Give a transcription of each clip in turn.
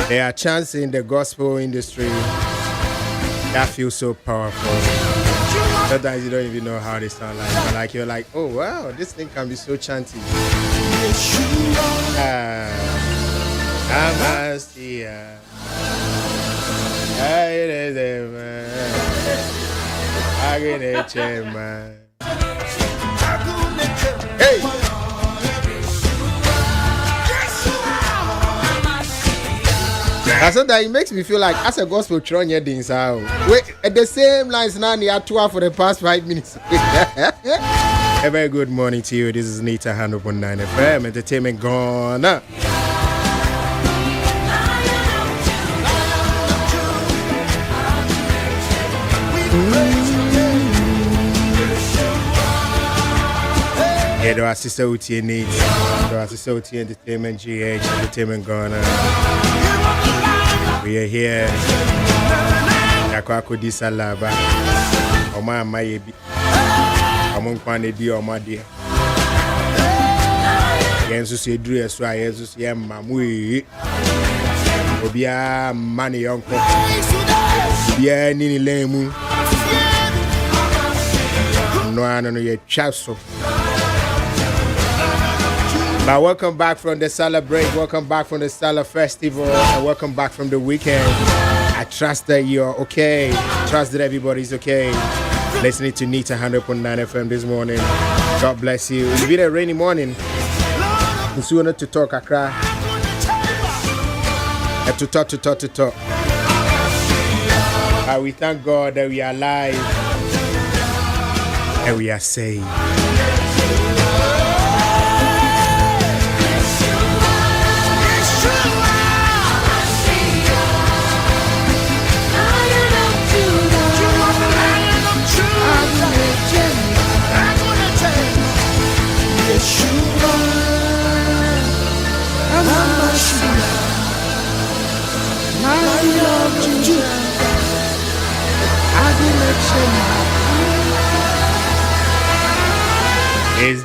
There are chances in the gospel industry that feel so powerful. Sometimes you don't even know how they sound like. But like you're like, oh wow, this thing can be so chanty. Hey! I said that it makes me feel like as a gospel throwing your things out. Wait, at the same lines now, you are 2 for the past 5 minutes. A very good morning to you. This is Nita 100.9 FM. Entertainment gone. Yeah, there are sister Uti needs. There are sister Uti Entertainment GH, Entertainment Ghana. We are here. Yakwako di salaba. Oma amayebi. Amon kwane di oma di. Yensu se dru yesu a Yesu se mamu yi. Obia mani yonko. Obia nini lemu. No ano ye chaso. But welcome back from the celebrate, welcome back from the Salah Festival, and welcome back from the weekend. I trust that you're okay. Trust that everybody's okay. Listening to Nita 100.9 FM this morning. God bless you. It's been a rainy morning. It's soon to talk, Accra. To talk. We thank God that we are alive and we are saved.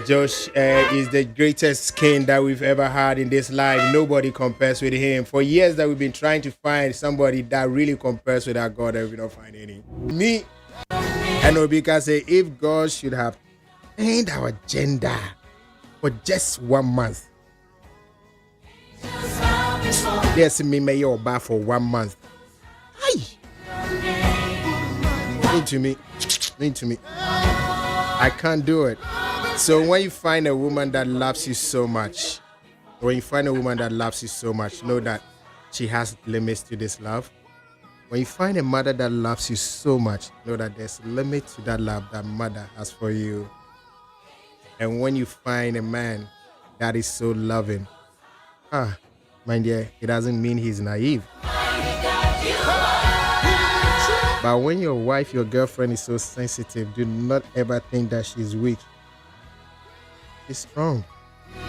Josh is the greatest king that we've ever had in this life. Nobody compares with him. For years that we've been trying to find somebody that really compares with our God, and we don't find any. Me and Obika say, if God should have changed our gender for just 1 month, yes, me may your bar for 1 month. Hi, mean to me. I can't do it. So when you find a woman that loves you so much, know that she has limits to this love. When you find a mother that loves you so much, know that there's a limit to that love that mother has for you. And when you find a man that is so loving, my dear, it doesn't mean he's naive. But when your wife, your girlfriend is so sensitive, do not ever think that she's weak. She's strong. So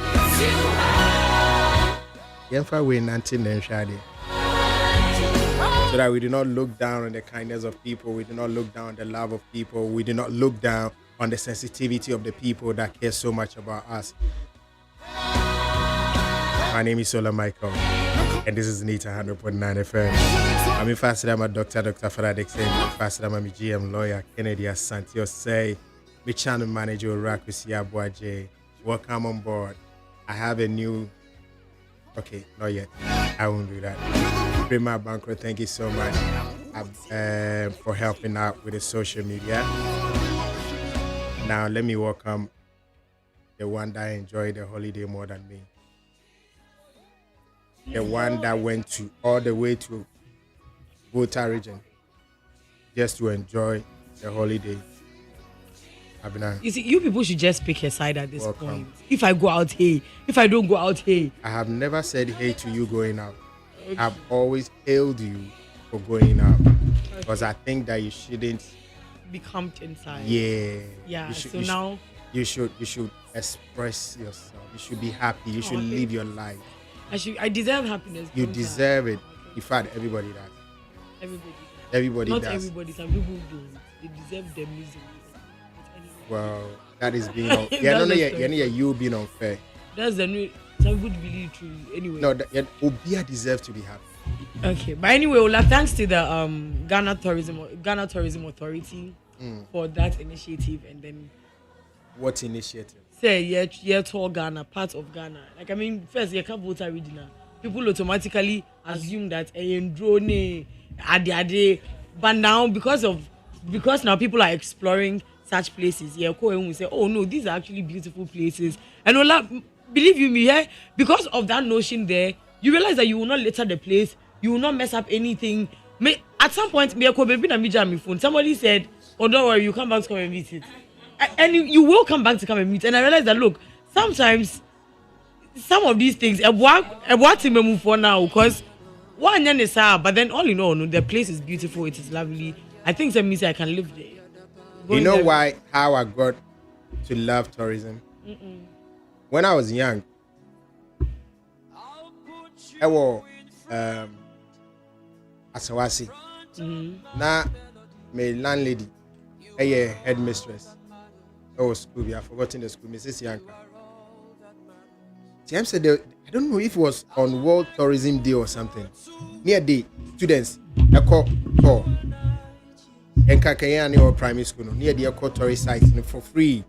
that we do not look down on the kindness of people, we do not look down on the love of people, we do not look down on the sensitivity of the people that care so much about us. My name is Sola Michael, and this is Nita 100.9 FM. I'm in faster than Dr. Faradik saying, faster than my GM lawyer, Kennedy Asante say, my channel manager, Rakusi Abuaje. Welcome on board. I have a new, okay, not yet. I won't do that. Prima Banco, thank you so much for helping out with the social media. Now, let me welcome the one that enjoyed the holiday more than me. The one that went all the way to Volta region just to enjoy the holiday. You see, you people should just pick a side at this point. If I go out here, if I don't go out here. I have never said hey to you going out. Okay. I've always hailed you for going out. Because I think that you shouldn't be camped inside. Yeah. Now you should express yourself. You should be happy. You should live your life. I deserve happiness. You deserve it. In fact, everybody does. Everybody Not does. Not everybody. Some people don't. They deserve their misery. Well, that is being unfair. You being unfair. That's the new. Some good really true. Anyway. No, Obia deserves to be happy. Okay, but anyway, Ola, thanks to the Ghana Tourism Authority for that initiative, and then what initiative? Say yeah, tour Ghana, part of Ghana. Like I mean, first you can't vote already now. People automatically assume that drone ade, but now because now people are exploring such places, yeah, we say, oh no, these are actually beautiful places, and Ola, believe you me, yeah, because of that notion there, you realize that you will not litter the place, you will not mess up anything. At some point, somebody said, oh don't worry, you come back to come and visit. And you will come back to come and meet. And I realized that look, sometimes some of these things, what to move for now, because one is but then all in all, no, the place is beautiful, it is lovely. I think that means I can live there. You know why? How I got to love tourism? When I was young, I was Asawasi. Now, my landlady, a headmistress. Oh, school, we have forgotten the school, Mrs. Yanka. TM said, I don't know if it was on World Tourism Day or something. Near the students, a call tour. And Kakayani or primary school, near the tourist sites for free.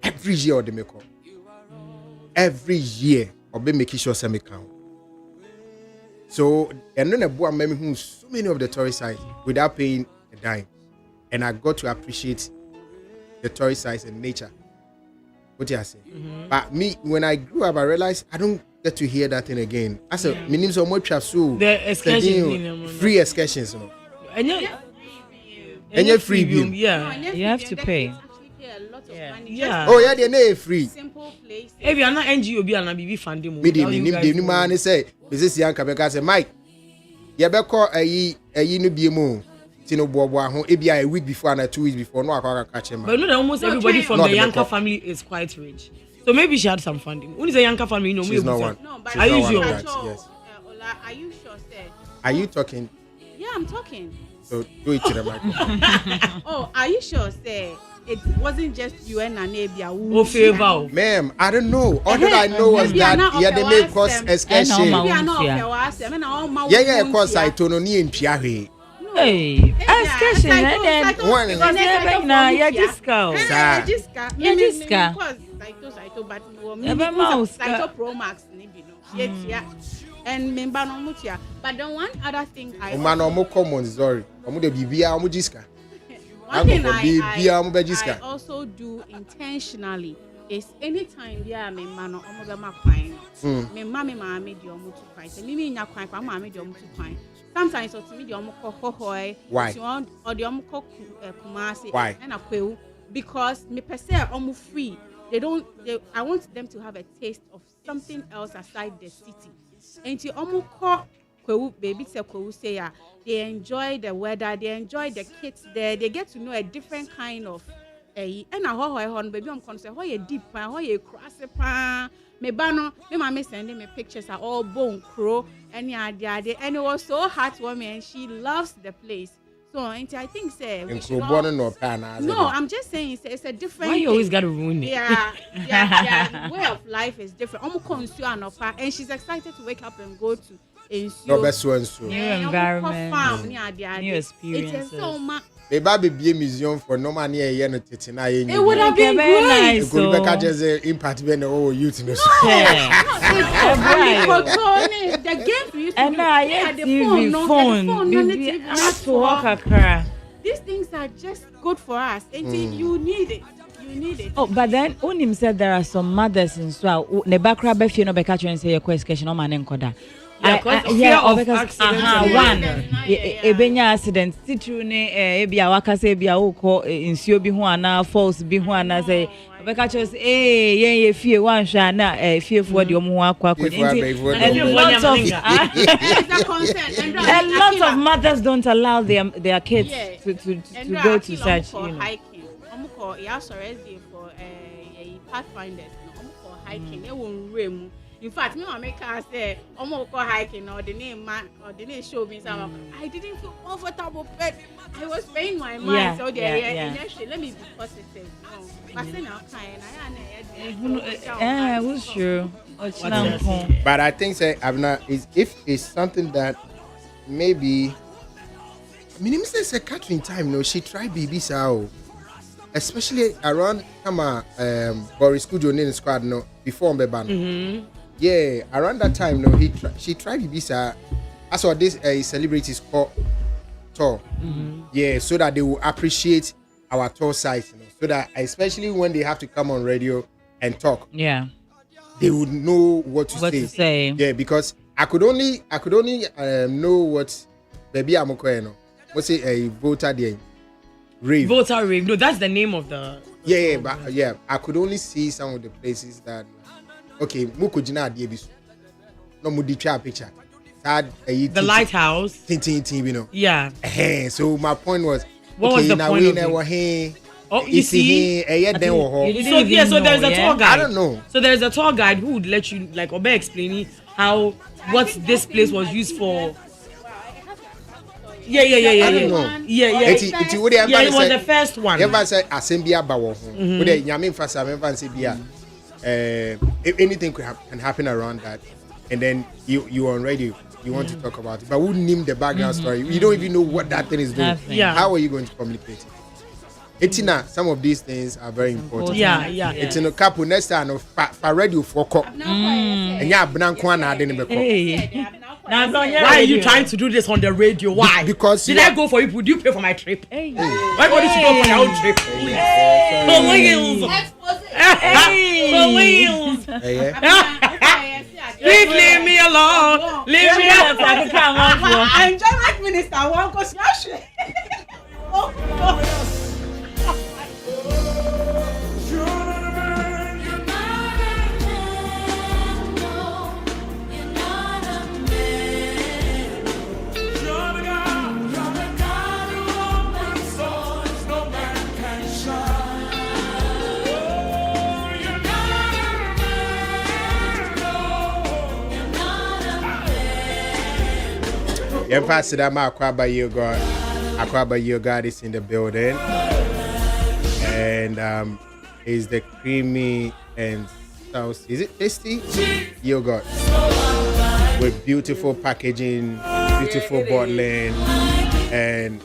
Every year, they make up. Every year, or be making sure some count. So, and then I bought so many of the tourist sites without paying a dime. And I got to appreciate the tourist sites and nature. What do you say? But me, when I grew up, I realized I don't get to hear that thing again. I said, my name is Omo so the excursions, free excursions, you know. And you're free beam. Yeah, you have to pay. Yeah. Oh yeah, they're free. Simple place. If you're not NGO, be an BB funding. The man say, Mrs. Yanka, because say, Mike, you better call a no be more. Tino Bobo, a week before and 2 weeks before. No, I can't catch him. But almost everybody from the Yanka family is quite rich. So maybe she had some funding. Who is a Yanka family? No, she's not one. No, but are you sure? Yes. Ola, are you sure, sir? Are you talking? Yeah, I'm talking. So do it to the microphone. Oh, are you sure, sir? It wasn't just you and Anabia. Oh, favor. Ma'am, I don't know. All that I know was that they make cost excursion. Yeah, cost I told you in Piahe. Hey, excursion, and then one yeah, discount. Pro Max, and member no mutia. But then one other thing I common sorry. One thing I also do intentionally is anytime there me man no omobema kwan. Me ma me di omo to kwan. Se me nya kwan kwa ma me di omo to kwan. Sometimes so to me di omo hohoi. Why? Or di omo Kumasi. Why? And akwewu because me per se omo free. I want them to have a taste of something else aside the city. And to almost call Kwewu, baby say Kwewu say they enjoy the weather, they enjoy the kids there, they get to know a different kind of and baby I'm concerned, how deep pan, how you cross pan, me bano, me mama sending me pictures are all bone crow and and it was so heartwarming and she loves the place. So I think say no, I'm just saying it's a different. Why you always gotta ruin it? Yeah, way of life is different. And she's excited to wake up and go to new environment, new experiences. It's so much. Maybe be a museum for no money a year. It would have been very nice. It could be just impact when the whole youth in the the game we used to and now the phone. These things are just good for us. And you need it. You need it. Oh, but then Unim said there are some mothers in Swah. Ne background be fear no be catch and say your question on man encoda. Because one ebenya accident titru ne e bia waka say bia wo ko nsuo bi ho ana falls bi ho ana say obeka chose ye fie wan hwa na fie fo de omo ho akwa a lot of mothers don't allow their kids to go to such, you know. Hiking for pathfinders hiking e won rem In fact, me and my car say, "Omo go hiking or the name man or the name show me some." I didn't feel comfortable, but I was paying my mind. Yeah, So let me be positive. No, but then I'm kind. Who's true? But I think say is if it's something that maybe I mean say Catherine time she tried BB sao, especially around Boris Kujo in squad before Mbebano. Yeah, around that time she tried BB sao. I saw this celebrities called tour. Yeah, so that they will appreciate our tour sites, so that especially when they have to come on radio and talk. Yeah. They would know what to say. Yeah, because I could only know what baby Amokoeno. What's it? A voter day. Rave. Voter rave. No, that's the name of the. Yeah. I could only see some of the places that. Okay, Mukojina Diebisu. No Mudicha picture. The lighthouse. Yeah. So my point was. What was the point of it? Oh, you see, so there's a tour guide. I don't know. So there's a tour guide who would let you Obe explaining what this place was used for. Yeah. I don't know. Yeah. It was the first one. Ever say Assembia Bawo? If anything can happen around that, and then you on radio, you want to talk about it, but who name the background story? You don't even know what that thing is doing. Yeah. How are you going to communicate it? Etina, some of these things are very important. Yeah. It's in a couple next time for radio for cop. And yeah, Blankwana didn't be Why are you trying to do this on the radio? Why? Because did I go for you? Would you pay for my trip? Why would you go for your own trip? For wheels. Please leave me alone. Leave me alone. I enjoy like minister one because Pastor Akwaba Yoga is in the building, and is the creamy and sauce. Is it tasty yogurt with beautiful packaging, beautiful bottling, and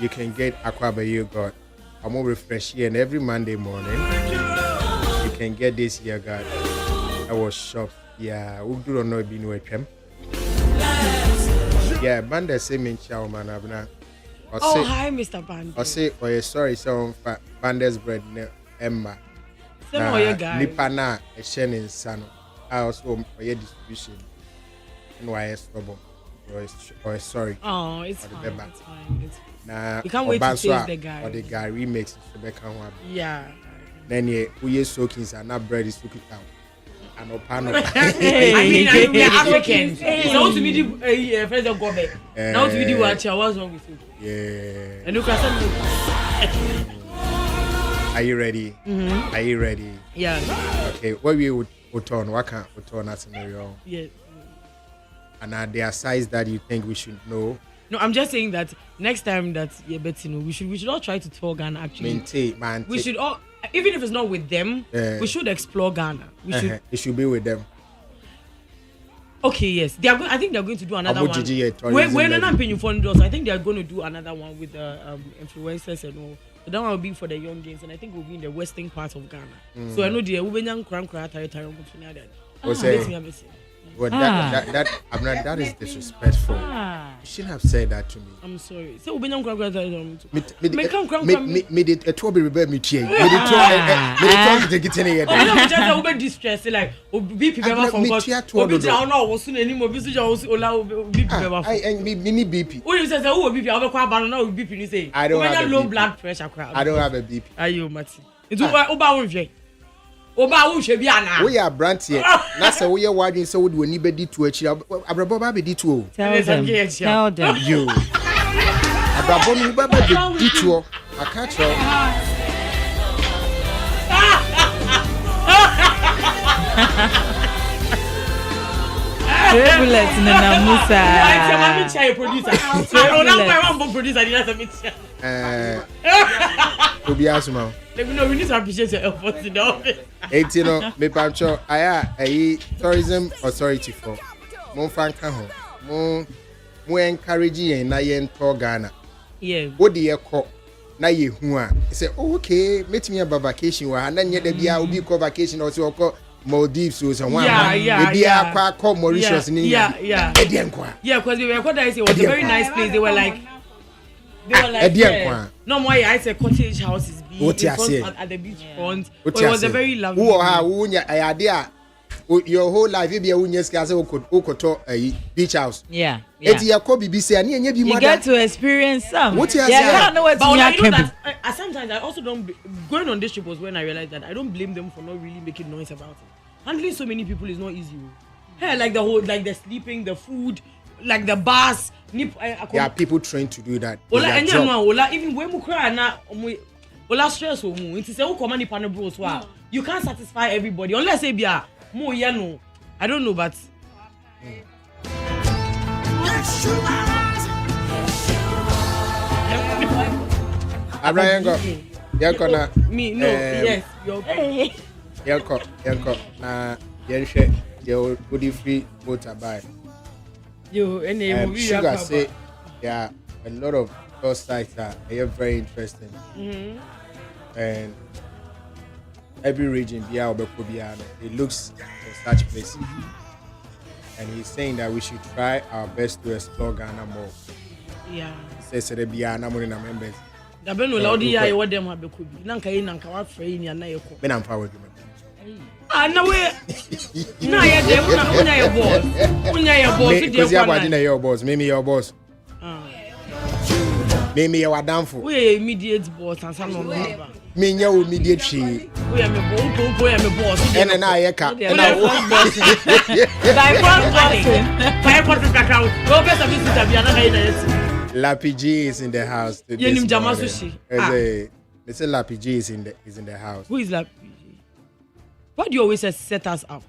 you can get Akwaba yogurt. I'm more refreshing, and every Monday morning you can get this yogurt. I was shocked. Yeah, we do not know if you know it. Yeah, Banda say me chow man abna. Oh, hi, Mr. Banda. I say, sorry, so Banda's bread Emma. Some of your guys. Nipa na a shen in Sano. I also for your distribution. And why stubborn or sorry. Oh, it's fine. It's fine. Nah, you can't wait to taste the guy. Or the guy remix Rebecca. Yeah. Then we soaking and that bread is cooking out. I mean, we are Africans. So to me, the president government. Now to me, the watch. What's wrong with you? Yeah. And look at Are you ready? Mm-hmm. Are you ready? Yeah. Okay. What we would turn? What can we turn as scenario? Yeah. And are there size that you think we should know? No, I'm just saying that next time that we should all try to tour Ghana actually. We should all. Even if it's not with them, we should explore Ghana. It should be with them. Okay, yes. I think they're going to do another one. When I'm paying you for $100, I think they're going to do another one with the influencers and all. So that one will be for the young games, and I think we'll be in the western part of Ghana. So I know the But that is disrespectful. You shouldn't have said that to me. I'm sorry. So we don't me did a trouble rebel me chain. Me did talk to get in here. I'm just a bit distressed. Like BP never forgot. Obi down now was soon anymore. Bisu just Ola BP never. I me BP. When you say who BP, I will call back now. BP you say. I don't have low blood pressure. I don't have a BP. Ayo Mati. It's Oba won't Oba who should be ana. We are brand here. Na say we are wadin so we ni be di to achi. Abrabo ba be di to. Tell them. You. Abrabo ni ba be di to. I catch you. Bullets na Musa. I'm a child producer. I'm not producer. Obi asuma. We need to appreciate your efforts in the office. 18 no me pancho aya tourism authority for mon fanka ho mo encourage yen na yen to Ghana. Yeah. Wo de yekọ na ye hu a say okay metimi aba vacation wa na nye da bia obi ko vacation or say okọ Maldives so one maybe akwa Mauritius ni yeah because we were there, it was a very nice place. They were like no more I said cottage houses be in front at the beach front, but it was a very lovely your whole life be a unya ska say okoto beach house eti yakobi bi say ani enye bi you get to experience some I don't know what but you I know can that sometimes I also don't going on this trip was when I realized that I don't blame them for not really making noise about it. Handling so many people is not easy. Hey, like the sleeping, the food, like the bus. People trained to do that. Ola even when we cry na ola stress o mu. It is say come nipa no bros wa. You can't satisfy everybody unless say bia mo ye no. I don't know but Abrayango. Yakona. Me no. Yes. Yanko na yenhwe your body free motorbike. Sugar say there are a lot of those sites that are very interesting. And every region it looks for such places. And he's saying that we should try our best to explore Ghana more. Yeah. He says that members. Da ben no laudi ya ye dem abekobi. Nanka yi nanka wa frɛ yi ni na ye ko. Ben am fa we. Na we na ye dem unya ye boss. Unya ye boss di e kwa na your boss. Me your boss. Me your wadamfo. We immediate boss and some no. Me nya immediate she. We am me boss. And na ye ka. Lapi G is in the house. Mr. Lapi G is in the house. Who is Lapi G? Why do you always set us up?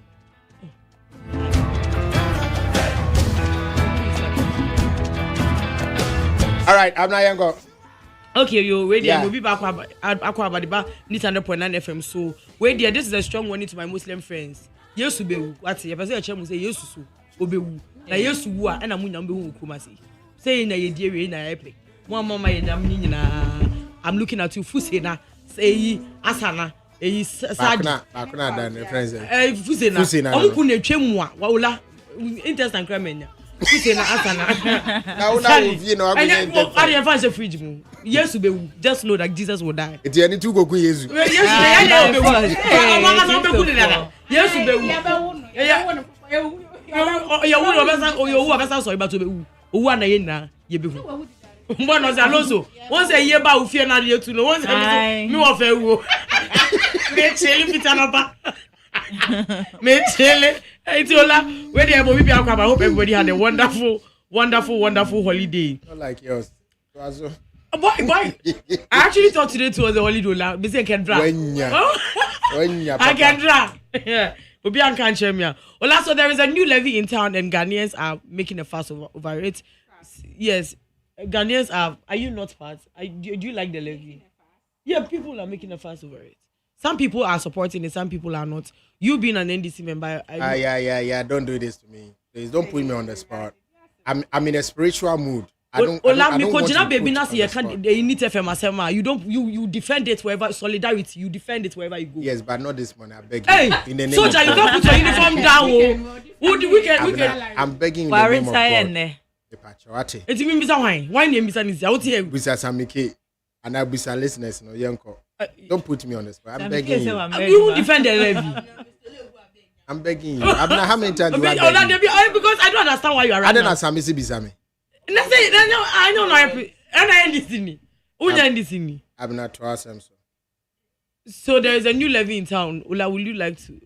All right, I'm not younger. Okay, you wait there. We'll be back about the 100.9 FM. So wait there. This is a strong warning to my Muslim friends. Yes, to be what's it? If I say a chemo say yes to obewu. Na yes to wa and amunya mbewu kumasi. Say na ye dear na epic. One mama ye damni na. I'm looking at you fusena. Say asana. Bakuna dan friends. Fusena. Omuku na twemu a wawula interest and crime. Fusena asana. Na una vie no agbe. I dey find the fridge mu. Yes be just know that Jesus will die. Eti ani tu goku Yesu. Yes be Mama no be ku ni dada. Yes be you obesa so iba to be owu anaye na ye be hu. Mbo no say Alonso. Won say ye ba ofie na ye tu no. Won say me wo fa wu. Me chele pitana ba. Me chele. Etiola, where the Ebo Bibi Akwa, I hope everybody had a wonderful holiday. Not like yours. Boy. I actually thought today was a holiday. Me say I can draw. I can draw. Yeah. Obi an can share me. Ola, so there is a new levy in town and Ghanaians are making a fuss over it. Yes. Ghanaians are you not part? Do you like the levy? Yeah, people are making a fuss over it. Some people are supporting it, some people are not. You being an NDC member, yeah. Don't do this to me. Please don't put me on the spot. I'm in a spiritual mood. I don't you defend it wherever solidarity. You defend it wherever you go. Yes, but not this morning. I beg you. Hey, in the name soldier, you can't put your uniform down. We can. I'm begging in the name of God. It's me, Mr. Why name Mr. Nisi? I want to hear. Mr. Samike, and I'll be some listeners. No, Yanko. Don't put me on the spot. I'm begging you. You defend the levy. I'm begging you. I'm not how many times do I beg you? Because I don't understand why you are. I don't understand. Bisami. I know now. I'm not to ask him so. So there is a new levy in town. Ola, will you like to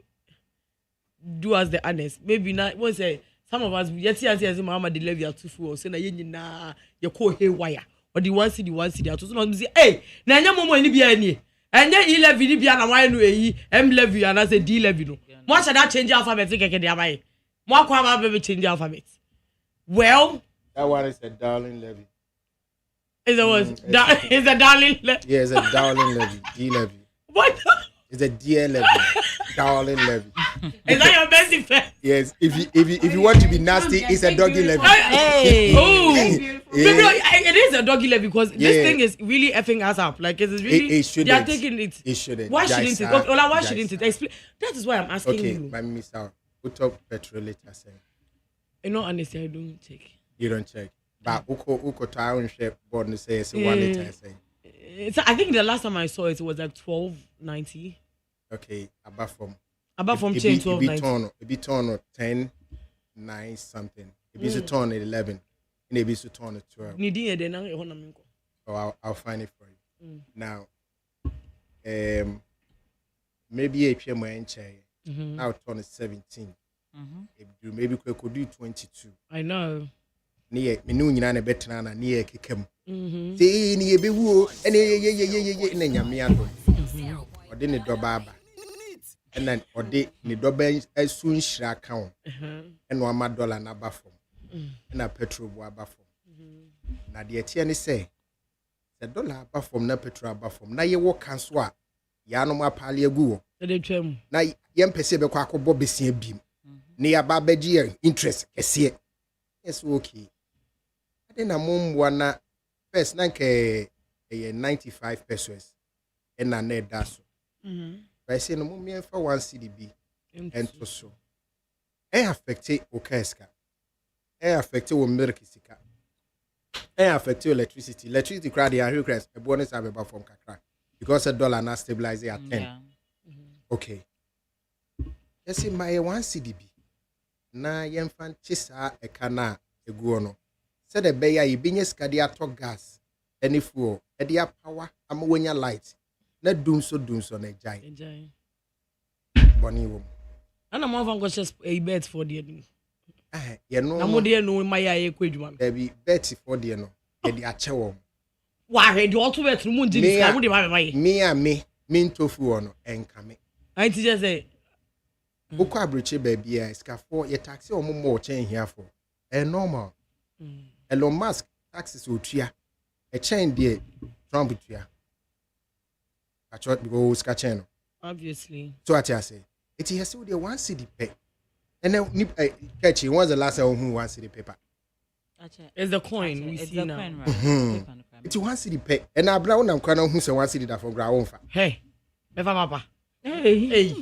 do us the honest? Maybe not. What's say some of us yet see as Mama the levy are too full. So na you call haywire. Or the one city. I told them say, hey, na momo ni bia ni. And then E levy ni bia na why no e M levy and I say D levy no. What should that change alphabet keke dey abai? More kwaba baby change the alphabet. Well, That one is a darling levy. is it's a darling. Yeah, it's a darling levy. D levy. What? It's a dear levy. Darling levy. Is that your best effect? Yes. If you want to be nasty, it's a doggy levy. Hey. Oh, Yeah. it is a doggy levy because Yeah. this thing is really effing us up. Like it's really It shouldn't. they are taking it. It shouldn't. Why shouldn't it? Jaisa, Okay, Ola, why Jaisa. shouldn't it? Explain. That is why I'm asking Okay, you. my mister, put up petrol later. Say You know, honestly, I don't check. you don't check. But uko town share board and say it's 1 liter. Say I think the last time I saw it was like 12.90. okay, above from. About from It chain be 12.90. it be turn on 10, 9 something. It be turn at 11, and it be turn at 12. Nidi ede na ehona minko. So I'll find it for you. Now, maybe a PM now turn is 17. Maybe we could do 22. I know. Near me no nyina na betena na near kekem. Say ni ebe wu ene ye na nyame ado. Ode ne do baba. And ode ne do ba asu nhira ka ho. And o ama dollar na ba fom. Na petrol bu aba fom. Na de tie ne say the dollar aba fom na petrol aba fom. Na ye wo kanso a ya no ma pale agu wo. Ede twam. Na ye mpese be kwa akobọ besia bim. Ne ya ba baji interest kese. Yes okay. Then a mum wana first nanke 95 pesos and a net daso. By saying no mum for 1 CDB and to so. Affected Okeska. Affected with milk sika. Affected electricity. Electricity crowd the request a bonus have about from Kakra. Because a dollar not stabilize at 10. Yeah. Okay. Yes, in my 1 CDB. Na yen fan chisa e kana eguono. Said the beya yi binye skadi ato gas any fuel e dia power ama wonya light na dum so na jai Enjoy. boni wo Ana mo van go just a bet for the enemy. ye no Na mo de no my ya kwadwuma. there be bet for the no ye di ache wo Wa he de auto bet no mo ndi Me ska a- mo de ma me. me ntofu no enka me I just say boko abreche baby a iskafo ye taxi o mo chen here for normal Elon Musk taxes otua e chen de Trump tua achot because ka chen no. obviously. So what I say, it has to be 1 CD pay. And then catchy. When's the last time who 1 CD paper? It's the coin we It's see the now. coin, right? It's 1 CD pay. And I brown am crying who say 1 CD that for ground. Hey. Never mapa. Hey.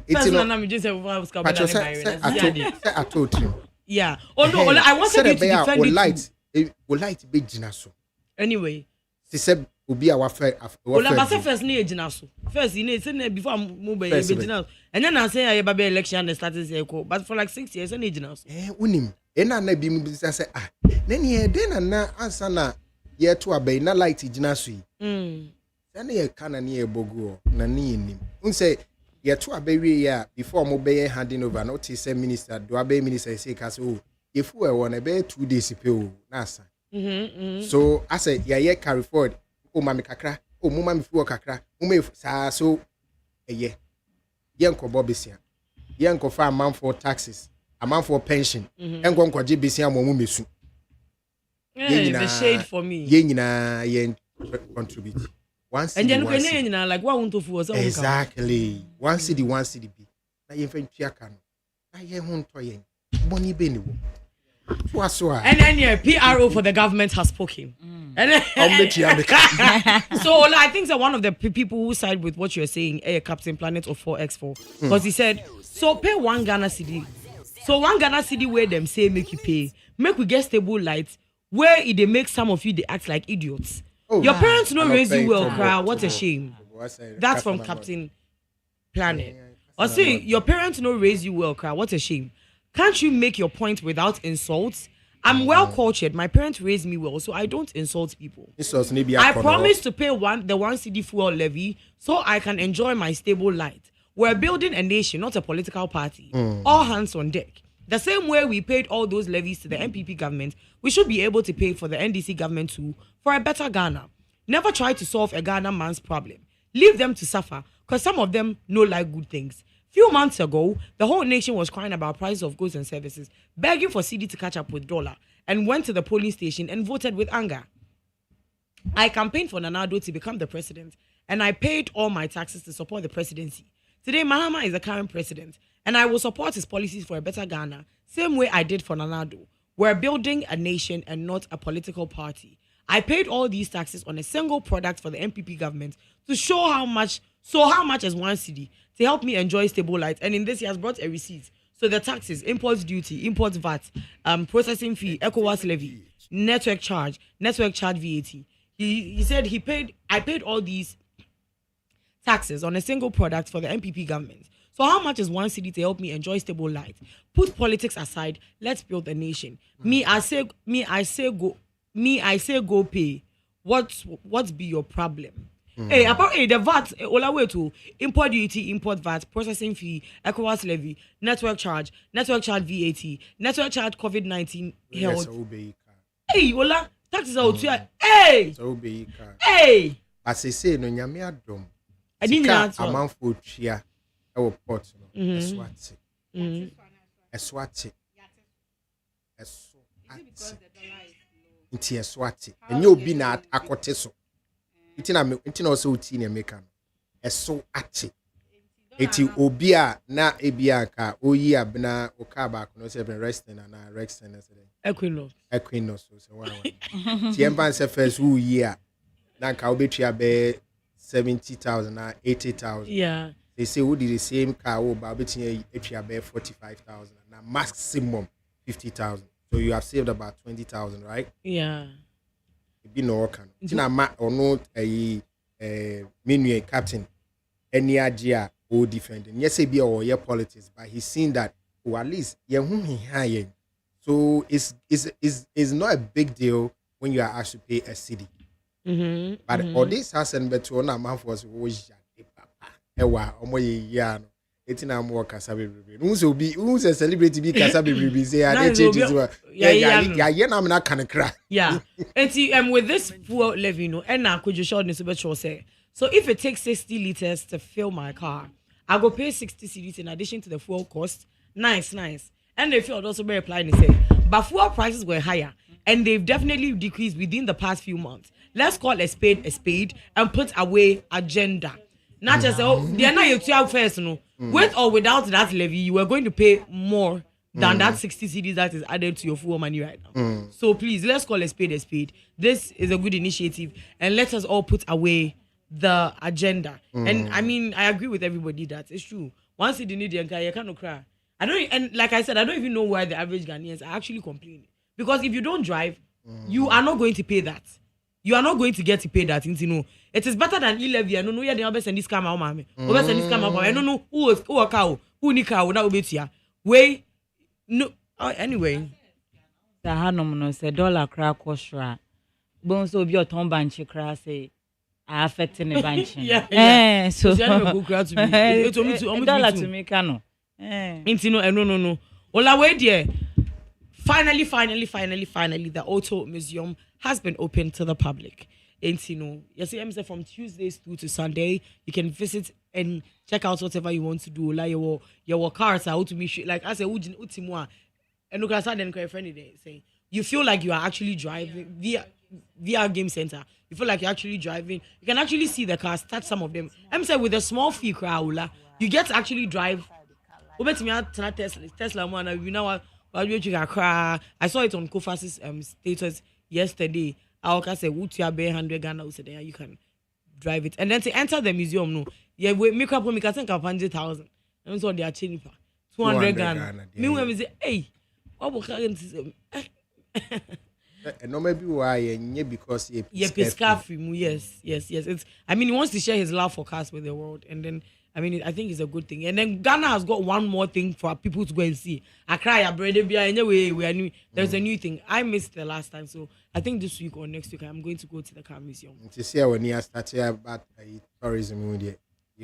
It's First not. na me just say we was But coming you down say I told him. Yeah. Oh no, I wanted you to defend it. light. Light be jinaso. Anyway. She said obi a wafa Ola basa first ni ejina so. First you know say before move be First, ejina. And then I say I ba election and started say ko. But for like 6 years na ejina so. unim. Ena na bi mu bi say nani e den na ansa na ye to abai na light jinaso yi. Then ye kana ni ebogu na ni nim. Unse ye to abawie ya before mo be handing over no ti say minister do abai minister say ka say oh ye fu e won e be 2 days pe o na asa. So I say ye carry forward o mami kakra o mo mami fu kakra mo me sa so ye nko bo besia ye nko fa amount for taxes amount for pension enko nko je besia mo mesu Yeah, the shade for me. ye nyina ye contribute once And then when you know like what want to for exactly 1 city be na ye fa tua ka no na ye ho nto ye boni be ni wo to so a and then yeah, PRO for the government has spoken. And then, so Ola, I think that one of the people who side with what you're saying, Captain Planet or 4x4, because he said, so pay 1 Ghana cedi. So 1 Ghana cedi where them say make you pay, make we get stable lights, where they make some of you they act like idiots. Your parents don't raise you well, cry. What a shame. That's from Captain Planet. Or say your parents don't raise you well, cry. What a shame. Can't you make your point without insults? I'm well cultured. My parents raised me well, so I don't insult people. I promise to pay the 1 CD fuel levy so I can enjoy my stable life. We're building a nation, not a political party. All hands on deck. The same way we paid all those levies to the MPP government, we should be able to pay for the NDC government too for a better Ghana. Never try to solve a Ghana man's problem. Leave them to suffer, because some of them no like good things. Few months ago, the whole nation was crying about prices of goods and services, begging for CD to catch up with dollar, and went to the polling station and voted with anger. I campaigned for Nana Addo to become the president, and I paid all my taxes to support the presidency. Today, Mahama is the current president, and I will support his policies for a better Ghana, same way I did for Nana Addo. We're building a nation and not a political party. I paid all these taxes on a single product for the MPP government to show how much is one cedi to help me enjoy stable light. And in this, he has brought a receipt. So the taxes, import duty, import VAT, processing fee, ECOWAS levy, network charge VAT. He said I paid all these taxes on a single product for the MPP government. So how much is one cedi to help me enjoy stable light? Put politics aside. Let's build a nation. I say go pay. What's be your problem? Hey, about the VAT, Ola way to import duty, import VAT, processing fee, ECOWAS levy, network charge VAT, network charge COVID-19 health. Hey, Ola, taxes out here. Hey, hey. As I say, no nyame adom. I didn't answer. Amount for chia, our pot, Eswati, Inti Eswati, and you'll be not a coteso. Itina also teen American. Eso ati. Eti obia na ebiaka oyi abna okaba no se been resting and resting Equinox so one. Tiemban se first who year. Na ka obetua be 70,000 na 80,000. Yeah. They say who did the same car but obetua etua be 45,000 na maximum 50,000. So you have saved about 20,000, right? Yeah. Be no can. Tina ma or not a menu captain any idea or defending. Yes, be or your politics, but he's seen that or at least whom he hired. So it's not a big deal when you are asked to pay a city. But all this has and better on a month was papa. Ewa omoye it's na more casabe baby. Who's a celebrity be casabe baby say I changes well. Yeah, I'm not kind of cry. Yeah. And with this fuel levy, and now could you show this about say. So if it takes 60 liters to fill my car, I go pay 60 cedis in addition to the fuel cost. Nice. And the fuel also be applying the same. But fuel prices were higher, and they've definitely decreased within the past few months. Let's call a spade and put away agenda. Not just they're not your 12 first, no. With or without that levy, you are going to pay more than that 60 cedis that is added to your fuel money right now. So please, let's call a spade a spade. This is a good initiative, and let us all put away the agenda. And I mean, I agree with everybody that it's true. Once you need the you can't cry. And like I said, I don't even know why the average Ghanaians are actually complaining. Because if you don't drive, you are not going to pay that. You are not going to get to pay that. You know, it is better than e-levy. I don't know where they send this camera, mommy. Send this camera. I don't know who a cow, who ni cow, that will be here. Way no. Anyway, the Hanom say dollar crack kostra. Bones will be your tomb banch crass say affecting the banch. Yeah. So dollar to me cano. No. Ola way dear. Finally, the Auto Museum has been open to the public. And from Tuesdays through to Sunday, you can visit and check out whatever you want to do. Like your cars are to be like I said, and look at then saying you feel like you are actually driving via game center. You feel like you're actually driving. You can actually see the cars, touch some of them. I'm saying with a small fee crowd, you get to actually drive. Tesla one, you know. I saw it on Kofas's status yesterday. I say, "Would you be 100 Ghana?" So then you can drive it, and then to enter the museum, no, yeah, we make up 100,000. And so they are changing for 200 Ghana. Me when we say, "Hey, what will happen?" And no maybe why because yes. It's. I mean, he wants to share his love for cars with the world, and then. I mean, I think it's a good thing. And then Ghana has got one more thing for people to go and see. There's a new thing. I missed the last time, so I think this week or next week I'm going to go to the car museum. To see when you start here about tourism, you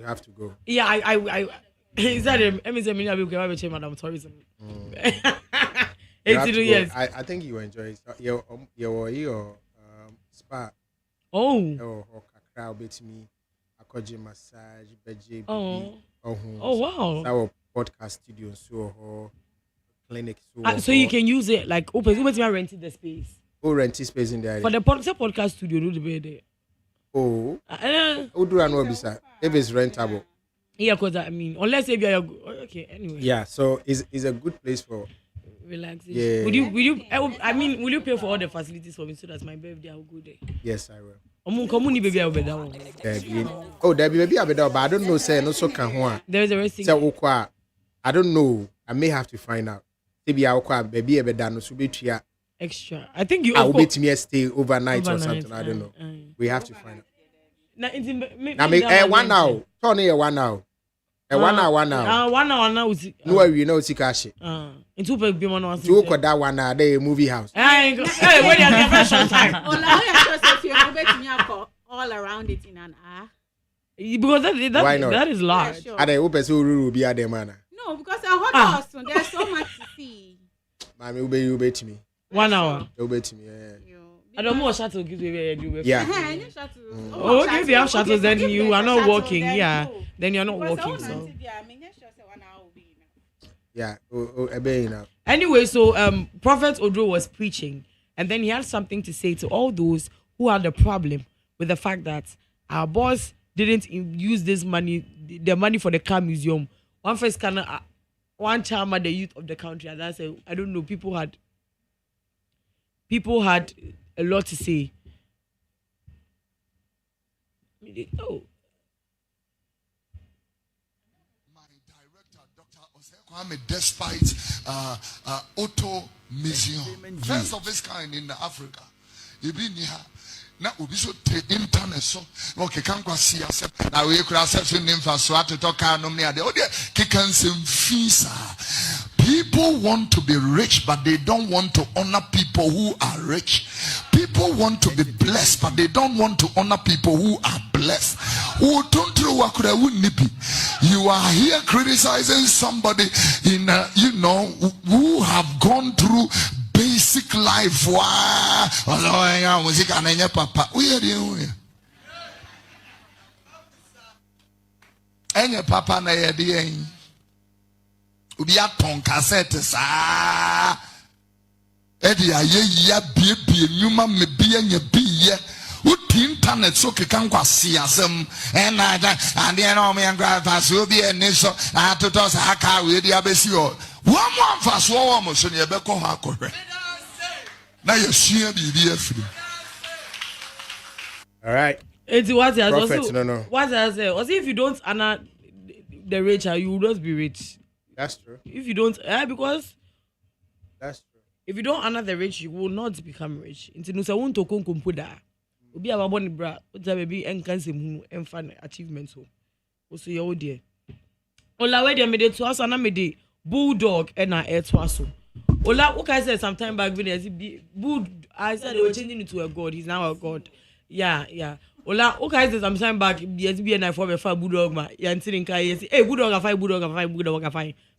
have to go. Yeah, I is that Madam Tourism? Yes. I think you enjoy it. Your spa. Oh. Crowd bet me. Massage, Oh wow. Our podcast studio so clinic So you can use it like open rented the space. Oh, rent space in there. For the podcast studio, no the there. Oh. Who do I know bisa? If it's rentable. Yeah, because I mean, unless if you're okay, anyway. Yeah, so is a good place for relaxation. Yeah. Will you? Will you pay for all the facilities for me so that my birthday I will go there? Yes, I will. Baby, I will be down. Baby, I be down, but I don't know. Say no so can one. There is a racing. So I don't know. I may have to find out. Maybe I will baby I be down. So be extra. I think you. I will be to me stay overnight or something. I don't know. We have to find out. Now, make 1 hour. Turn here 1 hour. 1 hour, 1 hour. 1 hour now. No, we know Sikashi. Into be one hour. You could that 1 hour. They movie house. Hey, wait a minute. Time. All around it in an hour. Because that is large. Yeah, sure. Are they open so will be at the manner? No, because a hot house. There's so much to see. Mommy, obey to me. 1 hour. Obey to me. Yeah. I don't know what shuttle gives you. Yeah. Oh, okay, if you have shuttles, then you are not walking. Yeah, then you're not walking. So. Yeah. Obey now. Anyway, so Prophet Odro was preaching, and then he had something to say to all those who had a problem with the fact that our boss didn't use this money, the money for the car museum. One first kind one charm at the youth of the country, and that's I don't know. People had a lot to say. Oh. My director, Dr. Osekwame, despite Auto Museum, first of its kind in Africa, na obi so te internet so no kekan kwasi accept na we could accept name for so to talk no me ade o de kekan sem fees. People want to be rich, but they don't want to honor people who are rich. People want to be blessed, but they don't want to honor people who are blessed. You are here criticizing somebody in who have gone through basic life. Papa na Ubi a ton cassette sa Eddie ya bie nyuma me bie nya bie uti internet so kekan kwasi asem and then no me grandpa so be en so atoto sa aka we dia besi o one faso wo mo so ne be ko ha akọhwe na ye sua bibi afiri. All right. It's what I Prophet, no. What I say, also if you don't honor the rich, you will not be rich. That's true. If you don't, because that's true. If you don't honor the rich, you will not become rich. Into nusa won't kon kumpuda. Obi ababoni bra, oja baby enkanse mu enfan achievements so. Also your dear. Ola we dey me dey to us na me dey bulldog and na air to us. Ola what I said sometime back when I said they were changing it to a god. He's now a god. Yeah. Ola okay says I'm saying back yes be na for be fa bulldog ma ya ntin kan yes hey bulldog afai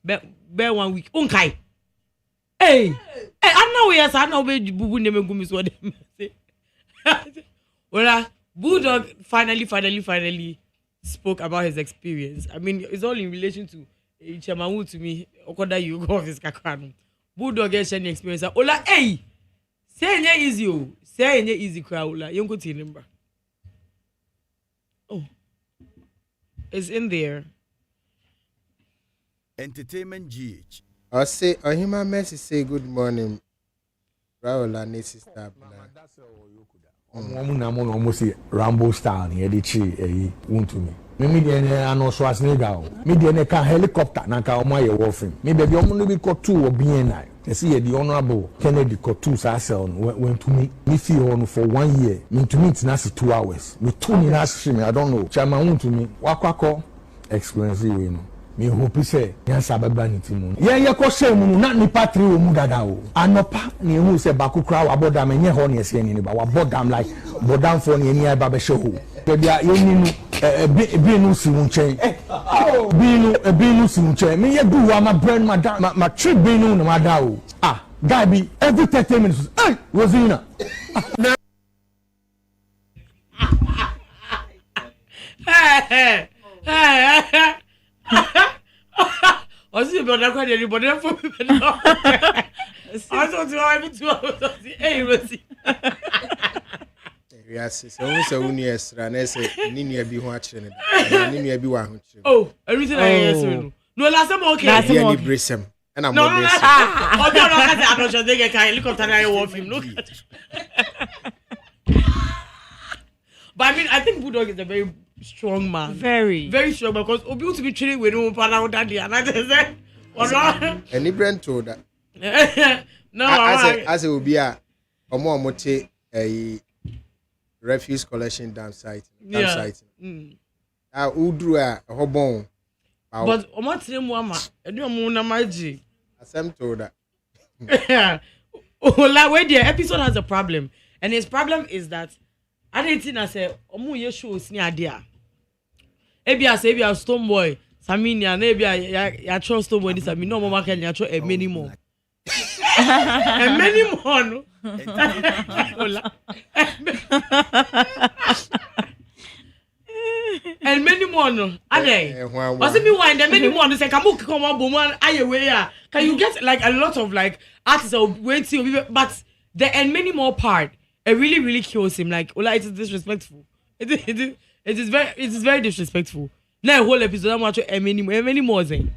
be 1 week unkai hey I know yes I know be bubu ne megumi so dem say Ola bulldog finally spoke about his experience. I mean it's all in relation to Chamawu to me okoda you go office kakra bulldog get any experience Ola hey say nye easy crowd Ola yonko ti number. Oh, it's in there. Entertainment GH. I say, Ohima Messi say good morning. Raola Nisi stop almost Rambo style near the tree, won't to me. Maybe I know Schwarzenegger. Maybe I can helicopter, Naka Omaya Wolfing. Maybe the only got 2 or BNI. You see, the Honorable Kennedy got 2 Sassel went to me feel on for 1 year. Me to me, it's not 2 hours. Me 2 minutes, I don't know. Chairman to me, Wakako experience, you know. Me hope say yes ababaniti mu ye ko se mu na nipa 3 o mu dada o anopa ne hu se bakukra wa bodam enye ho ne ese ni ba wa bodam like bodam for ne ni aba be she ho be bia ye ni nu bi nu si mu chen bi nu si mu chen me ye du wa ma brand ma trip bi nu na ma da o guy be every 30 minutes hey Rosina I see about that quite anybody for me. I thought you were able to hey, Rosie. Yes, so we say we yes, and I say Nini be watching it. Nini be watching. Oh, everything I hear so. No, last time okay. Last time Any brisem, and I'm No, not no, this. oh, no, I don't think I can look at that war film. Look at But I mean, I think Bulldog is a very strong man. Very. Very strong because Obi to be training with no partner that day. And I just said, oh no. Any brand told that. No, As it will be a more mote a refuse collection dam site. Udru a hobon. But I'm not saying Mama. I do a magic. As told that. OLA, where the episode has a problem. And his problem is that I didn't think I said, Omu ye shows near there. Ebi I say, Ebi Stone Boy, Saminia, Ebi ya cho Stone Boy, this I mean, no more can ya cho a many more. And many more, no? And many more, no? Are they? Was it me why? And many more, they say, come on, woman, can you get like a lot of like artists or waiting, but the and many more part. It really, really kills him. Like, Ola, it is disrespectful. It is very disrespectful. Now, a whole episode, I'm watching many more saying.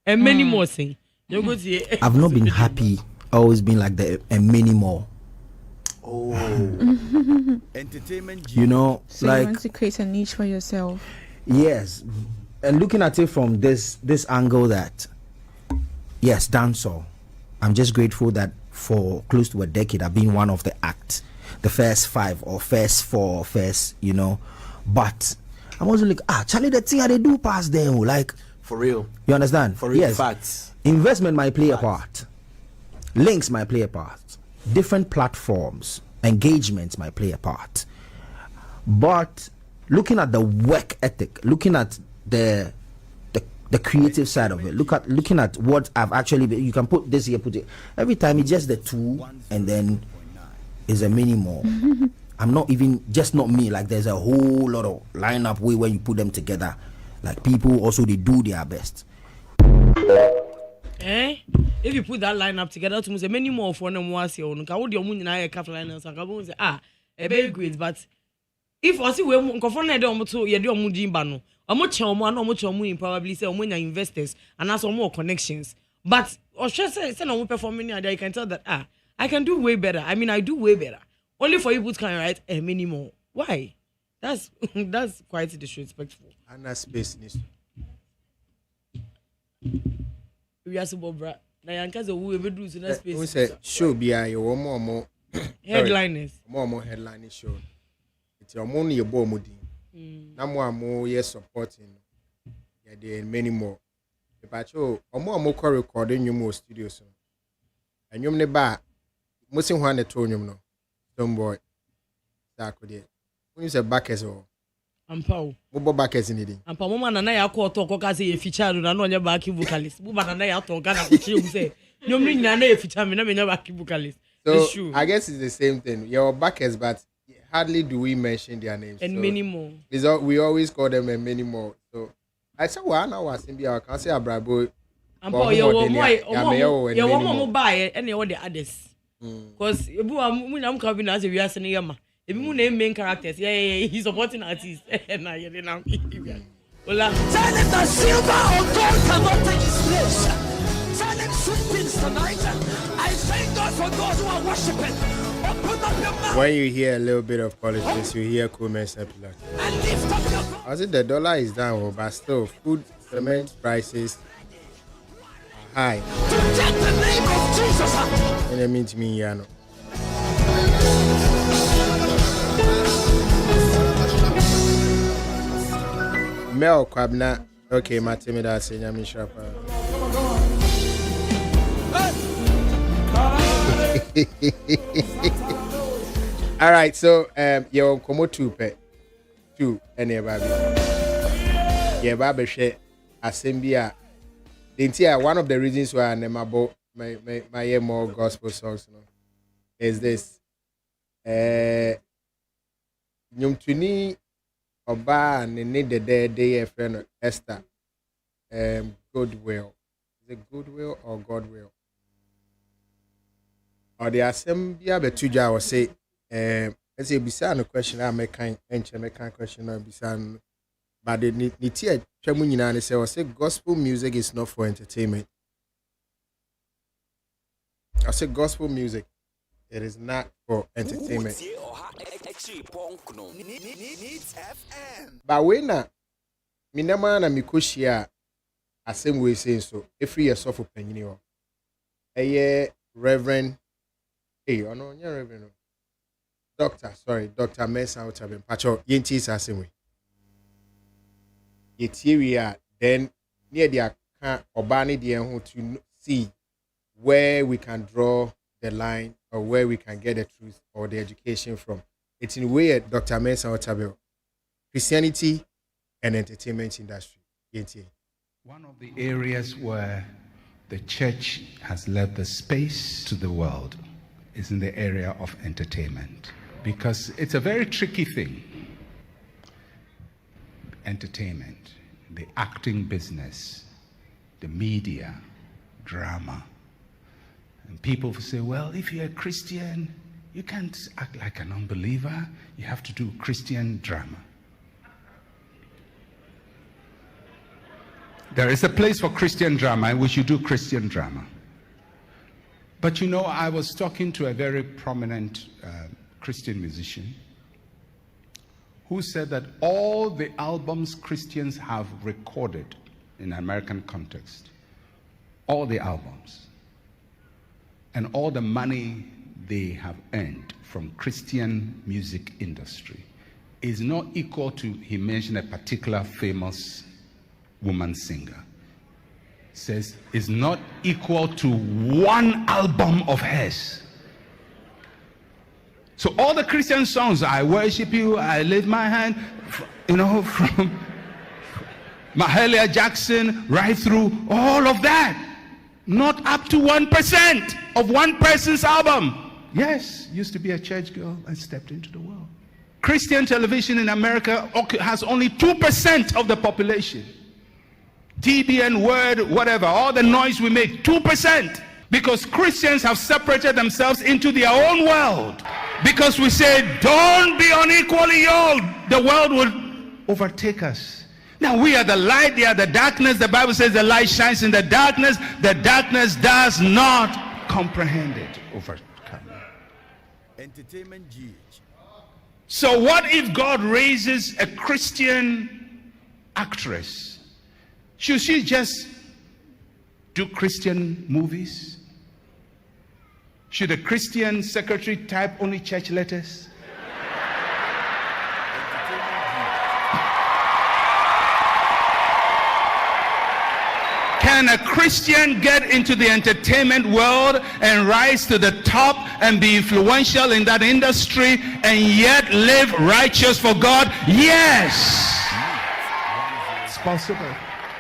And many more saying. You go to I've not been happy. Always been like the and many more. Oh. Entertainment. You know, so like you want to create a niche for yourself. yes, and looking at it from this angle that yes, dancehall. I'm just grateful that for close to a decade I've been one of the acts. The first 5 or first 4 or first, you know, but I'm also like, Charlie, the thing they do pass them, like For real. you understand? For real. Yes. Facts. Investment might play a part, links might play a part, different platforms, engagements might play a part, but looking at the work ethic, looking at the creative side of it, looking at what I've actually you can put this here, put it every time. It's just the two, and then is a mini more. I'm not even just not me. Like there's a whole lot of lineup way when you put them together. Like people also they do their best. If you put that lineup together, to say many more for them was here. No, would your money na a capital lineup? So I say a very great. But if I see we confirm na do to ye do omu jimba no. Omo che omo na omo che omo probably say omo na investors and also more connections. But or just say no performing there, you can tell that I can do way better. I mean, I do way better. Only for you put can write a many more. Why? That's quite disrespectful. And that space needs. We are so bra. Na yanka zo we do so that space. We say show be a one more headliners. More headline show. It's your money your boy modi. Na more yes supporting. Yeah, there are many more. But you more recording you more studios. And you ne ba most in one to no. Don't boy. That could it. When you say backers or Ampao. Bobo backers in it. Ampa mama na ya call talk ka say e feature na no nya back vocalist. Bu na ya talk na ko chi say. Nyom ni na e feature me na me nya back vocalist. So I guess it's the same thing. Your backers, but hardly do we mention their names. And so many more. We always call them and many more. So I said one hour in I can say Abrabo. Ampa you mo buy and all the others. Because ebu am na am be na say we are sene yama. Ebi mu na main characters. Yeah, he's supporting artists. Na ye dey now. Ola. Tell him that silver or gold cannot take his place. Tell him sweet things tonight. I thank God for those who are worshiping. Open up your mouth. When you hear a little bit of politics, you hear Kume Sepulak. And lift up your voice. I said the dollar is down, but still food cement prices are high. To take the name of Jesus. And it means me, Yano. Mel Kwabna. Okay, Matimida Senyami Shapa. All right, so you're Komo 2 any baby. Yeah, baby share Assembia. One of the reasons why I name about my hear more gospel songs is this. Nyumtuni Oba and need the day friend Esther. goodwill. Is it goodwill or Godwill? Or the assembly be two jar say let's say beside the question I make kind question or beside but the nitia chamunina say gospel music is not for entertainment. I say gospel music, it is not for entertainment. But when minama na mikoshia asem we say so every year so for penny Reverend Reverend Dr. Mesa out of him pacho yenti asem we yetiria then near the obani the who to see where we can draw the line or where we can get the truth or the education from. It's in a way Dr. Mesa out of Christianity and entertainment industry. One of the areas where the church has left the space to the world is in the area of entertainment, because it's a very tricky thing. Entertainment, the acting business, the media, drama. And people say, well, if you're a Christian, you can't act like an unbeliever. You have to do Christian drama. There is a place for Christian drama, and we should do Christian drama. But you know, I was talking to a very prominent Christian musician who said that all the albums Christians have recorded in American context, all the albums, and all the money they have earned from Christian music industry is not equal to, he mentioned a particular famous woman singer, says is not equal to one album of hers. So all the Christian songs, I worship you, I lift my hand, from Mahalia Jackson right through, all of that, not up to 1% of one person's album. Yes, used to be a church girl and stepped into the world. Christian television in America has only 2% of the population. TBN, Word, whatever, all the noise we make, 2%. Because Christians have separated themselves into their own world. Because we say, don't be unequally yoked. The world will overtake us. Now we are the light, they are the darkness. The Bible says the light shines in the darkness does not comprehend it. Overcome. Entertainment GH. So what if God raises a Christian actress? Should she just do Christian movies? Should a Christian secretary type only church letters? Can a Christian get into the entertainment world and rise to the top and be influential in that industry and yet live righteous for God? Yes. It's possible.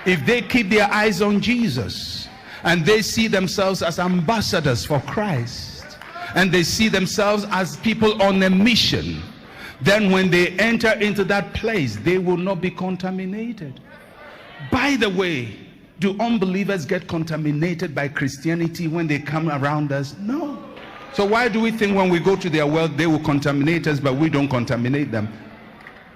If they keep their eyes on Jesus and they see themselves as ambassadors for Christ and they see themselves as people on a mission, then when they enter into that place, they will not be contaminated. By the way, do unbelievers get contaminated by Christianity when they come around us? No. So why do we think when we go to their world, they will contaminate us, but we don't contaminate them?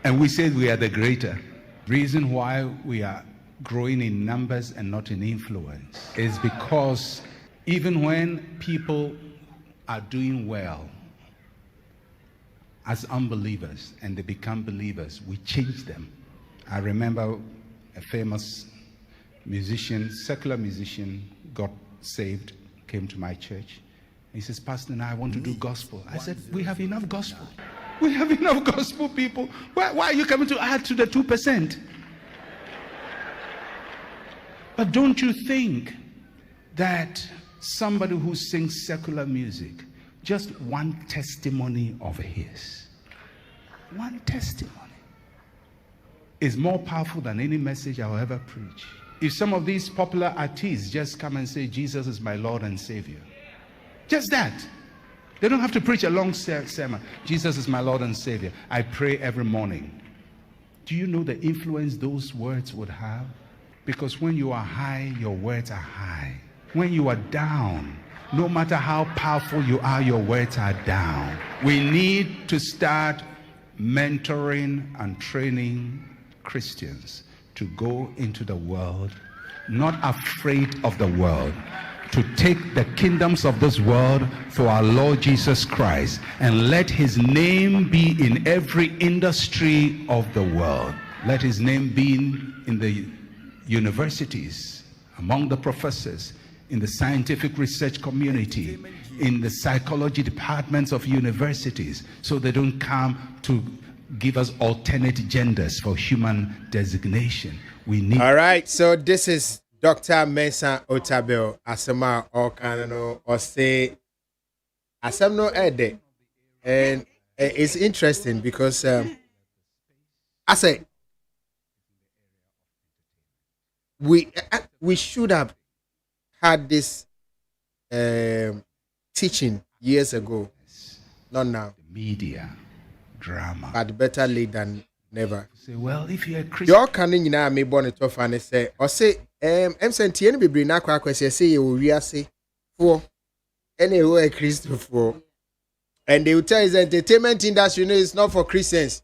And we say we are the greater. Reason why we are growing in numbers and not in influence is because even when people are doing well as unbelievers and they become believers, we change them. I remember a famous musician, secular musician, got saved, came to my church. He says, Pastor, now I want to do gospel. I said, we have enough gospel. We have enough gospel people. Why are you coming to add to the 2%? But don't you think that somebody who sings secular music, just one testimony of his, one testimony, is more powerful than any message I'll ever preach? If some of these popular artists just come and say, Jesus is my Lord and Savior, just that. They don't have to preach a long sermon. Jesus is my Lord and Savior. I pray every morning. Do you know the influence those words would have? Because when you are high, your words are high. When you are down, no matter how powerful you are, your words are down. We need to start mentoring and training Christians to go into the world, not afraid of the world, to take the kingdoms of this world for our Lord Jesus Christ and let his name be in every industry of the world. Let his name be in the universities, among the professors, in the scientific research community, in the psychology departments of universities, so they don't come to give us alternate genders for human designation. We need. All right, so this is Dr. Mensa Otabil Asema Okanano or say Asemno Ede. And it's interesting because I say we should have had this teaching years ago, not now. Media, drama. But better late than never. Say, well, if you're a Christian. Your canning now may born it off and say, or say, MSNTN be bring aqua question, say you will say for anywhere Christian for. And they will tell you the entertainment industry, you know, it's not for Christians.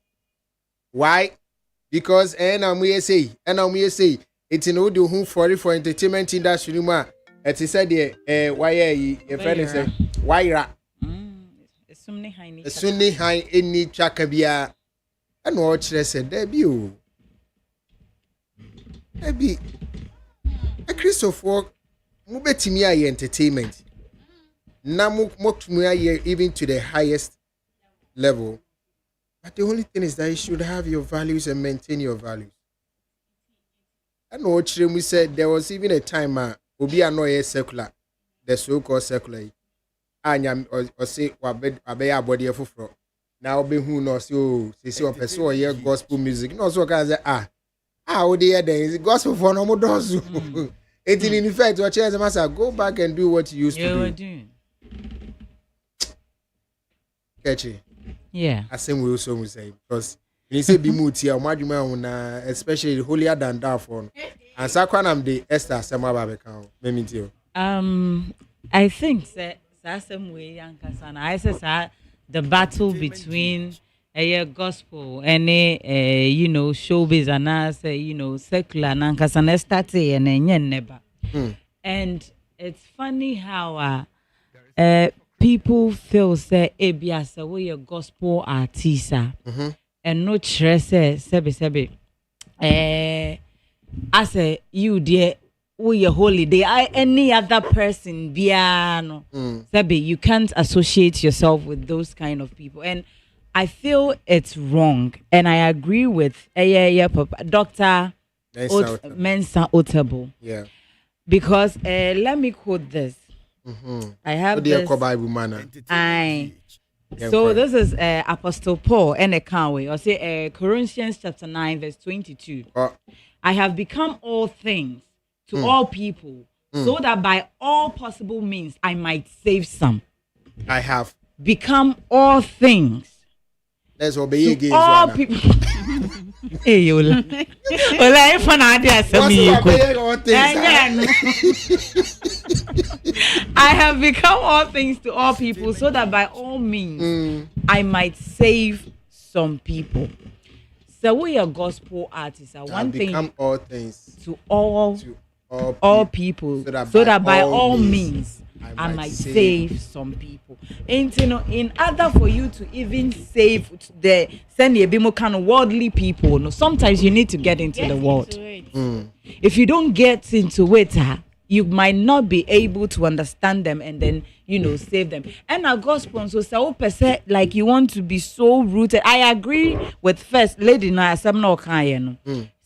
Why? Because we say, it's in order who for entertainment industry, as he said, why a friend is a why Sunday high any chakabia and watch said debut. Maybe a Christopher Mubetimia entertainment. Namu Moktumia even to the highest level. But the only thing is that you should have your values and maintain your values. And watch we said there was even a time Obi annoy secular, the so-called secular. Anyam or say wabeya body of fro. Now be who knows you see or pursue your gospel music. No so can say oh dear there gospel for no more does. It in effect what as a master go back and do what you used to do. Catchy. Yeah. I same we also say because you say be mood here especially holier than thou for. And Sakwanam the Esther Samaba I think that some way I said the battle between a gospel and showbiz and us secular and started and never. And it's funny how people feel say Ebiasa we a gospel artist and no stress sebe I say you dear we a holiday any other person biano Sabi you can't associate yourself with those kind of people and I feel it's wrong and I agree with Dr. Mensa Otable. Yeah. Because let me quote this. I have this. So this is Apostle Paul and a Conway or say Corinthians chapter 9 verse 22. I have become all things to all people so that by all possible means I might save some. I have become all things. Let's obey to all people. Hey, Yola. Ola, if an idea, I have become all things to all people so that by all means I might save some people. So we are gospel artists. One thing become all things to all people so that by all means I might save some people. And in order for you to even save the send a bit more kind of worldly people, no, sometimes you need to get into the world. If you don't get into it, you might not be able to understand them and then save them. And our gospel so like you want to be so rooted. I agree with First Lady na some no kind.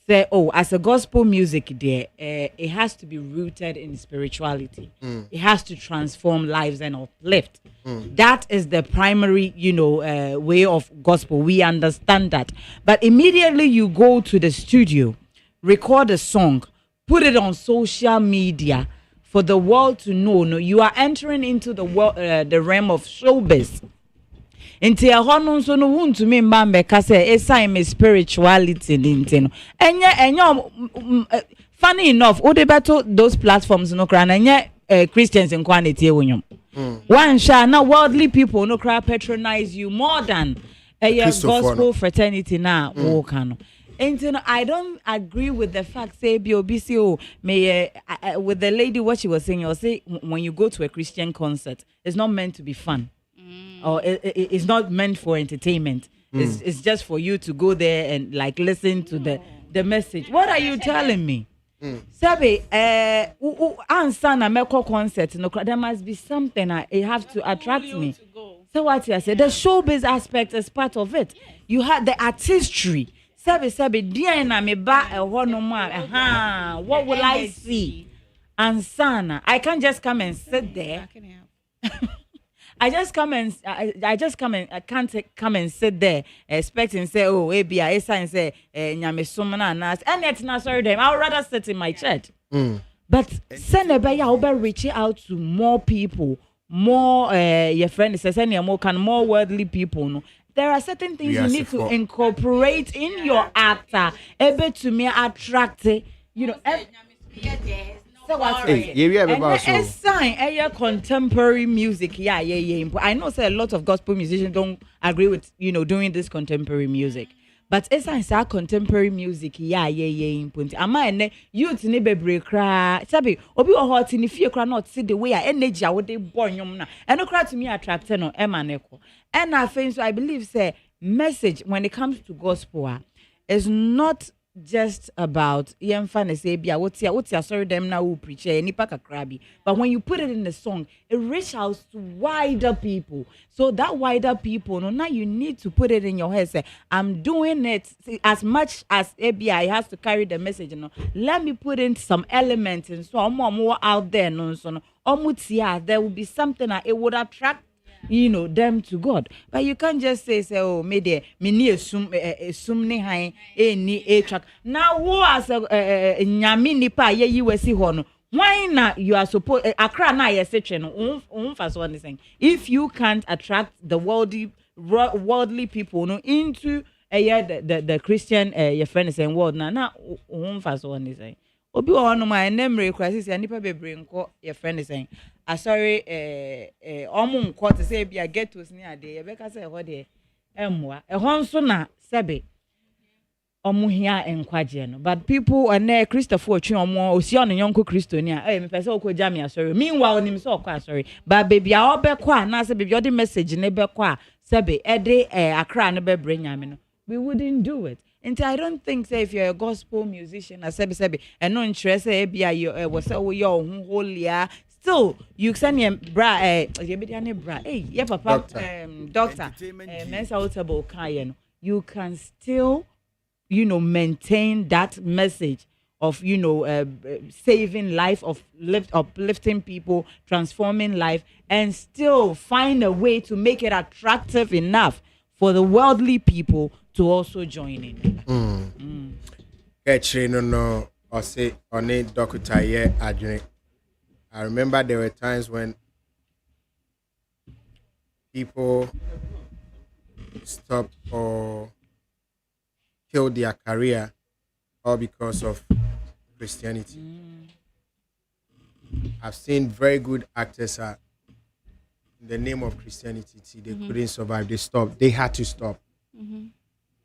Say, as a gospel music there, it has to be rooted in spirituality. It has to transform lives and uplift. That is the primary, way of gospel. We understand that. But immediately you go to the studio, record a song, put it on social media for the world to know. No, you are entering into the world, the realm of showbiz. Into a honor so no want to me mbambe kase esai me spirituality nintino. Enya funny enough, Odebato those platforms no cry na Christians in quantity wonyom. One shall now worldly people no cry patronize you more than a gospel fraternity now. And you know, I don't agree with the fact say BOBCO may with the lady what she was saying. You'll say when you go to a Christian concert, it's not meant to be fun, or it's not meant for entertainment. It's just for you to go there and like listen to the message. What are you telling me? Sabi, answer na meko concert. No, there must be something. It has to attract me. So what I said, the showbiz aspect is part of it. You have the artistry. Sabi, dear na me ba what will I see? Ansana, I can't just come and sit there. I can't come and sit there expecting say maybe I sign say nyame sumana nas and it's not sorry them. I would rather sit in my church. But send a reach out to more people, more your friend says any more worldly people. No, there are certain things you need to incorporate in your actor, able to me attract, you know. So what? And sign contemporary music. Yeah. I know say a lot of gospel musicians don't agree with doing this contemporary music. But it's a contemporary music. Yeah. Am I youth ni bebre cry? Sabi obi o hot ni fie cry not see the way energy I would they born yum na. And no cry to me attract no emaneko. And I think so. I believe say message when it comes to gospel is not just about what's sorry them now who preach nipa kakrabi, but when you put it in the song it reaches out to wider people, so that wider people now you need to put it in your head, say I'm doing it as much as ABI has to carry the message, let me put in some elements and so more out there there will be something that it would attract them to God. But you can't just say oh me ni assume ni high ni a track now who as nyami nipa ye USC hono why not you are supposed akra na ye seche no first one is saying if you can't attract the worldly people into the Christian your friend is saying world na first one is saying obi o no my memory crisis ya nipa bebre nko your friend is saying sorry omo nko to say bia get to ni ade ye beka say ho de emwa ho nso na sebe omo hia enkwaje no, but people and Christopher otwe omo osi on yonko Christoni me pese okoja me sorry meanwhile nim so okwa sorry but baby a obekwa na say baby odi message ne bekwa sebe ede akra ne bebre nyame no we wouldn't do it. And I don't think say if you're a gospel musician as sebi and no interest you was your holy still you send him bra hey yeah papa doctor you can still maintain that message of saving life, of uplifting people, transforming life, and still find a way to make it attractive enough for the worldly people to also join in. No, or say on a doctor here adjourn. I remember there were times when people stopped or killed their career all because of Christianity. I've seen very good actors in the name of Christianity. They couldn't survive. They stopped. They had to stop. And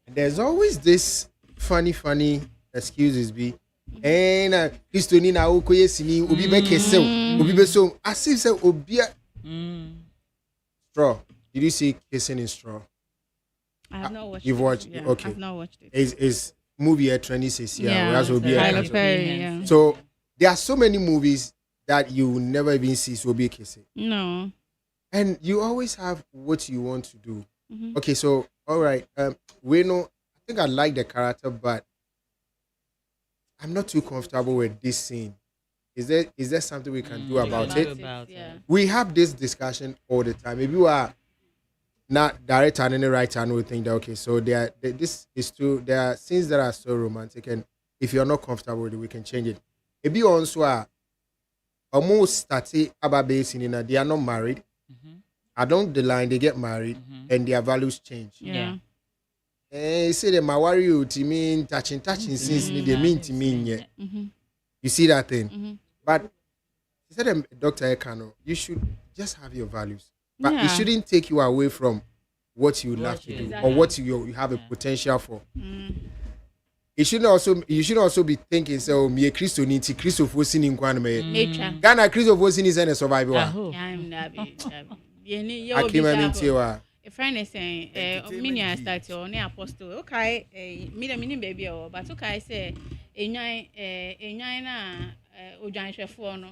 there's always this funny excuses be and Christoni na okoye sini obi be kese obi be so as if say obi straw. Did you see Kissing in Straw? I have not watched. You've watched? Yeah, Okay. I've not watched it. It's movie at 26 years. Yeah, Tyler Perry, yeah. So there are so many movies that you will never even see so be kissing. No. And you always have what you want to do. Okay, so all right. We know. I think I like the character, but I'm not too comfortable with this scene. Is there something we can do about it? Yeah. We have this discussion all the time. If you are not director and any writer, we think that okay, so this is true. There are scenes that are so romantic, and if you're not comfortable with it, we can change it. If you also are almost started about basing in they are not married. Along the line, they get married and their values change. Yeah. Say they worry you to mean touching since they mean to mean yet. You see that thing? But he said, Dr. Ekano, you should just have your values. But it shouldn't take you away from what you love to do or what you have a potential for. You should also be thinking, so me a Christo need to Christo for sinning Ghana Christo for sinning and survival. I came into a friend is saying, mini start your ne apostle. Okay, mini baby, but okay, say, a nine Ojan Shefo no.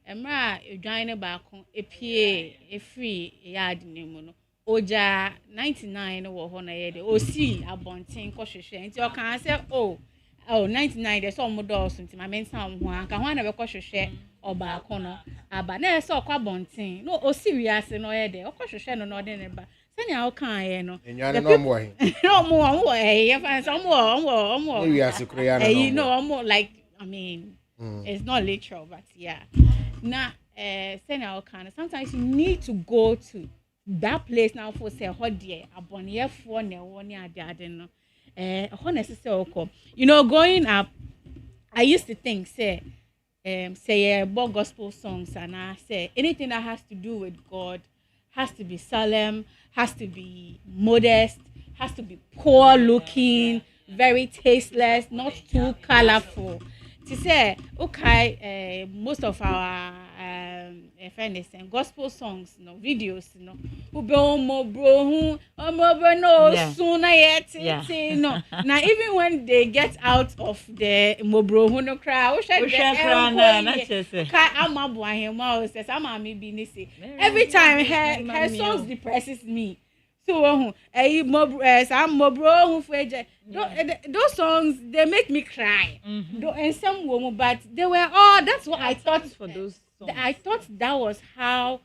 Emra Ojan back a PA, a free yard name. Oja 99 no ho na ye de osi abonten kwohwehwe nti o kan say 99 de so mo do so nti ma mensa ho anka ho na be kwohwehwe oba akono aba na ye so okwa bonten no osi wiase no ye de okwohwehwe no no de ne ba sani a o kan ye no enwane no mo he no mo ye fan so mo wiase kro ya no no mo like I mean it's not literal but yeah na sani a o kan sometimes you need to go to that place now for say hot dear abonye for ne woni ade no necessary you know growing up I used to think say about gospel songs and I say anything that has to do with God has to be solemn, has to be modest, has to be poor looking, very tasteless, not too colorful. To say okay most of our friends and gospel songs no videos no no sooner yet no now even when they get out of the mobro no cry every time her songs depresses me so those songs they make me cry and some women but they were all that's what I thought for those songs. I thought that was how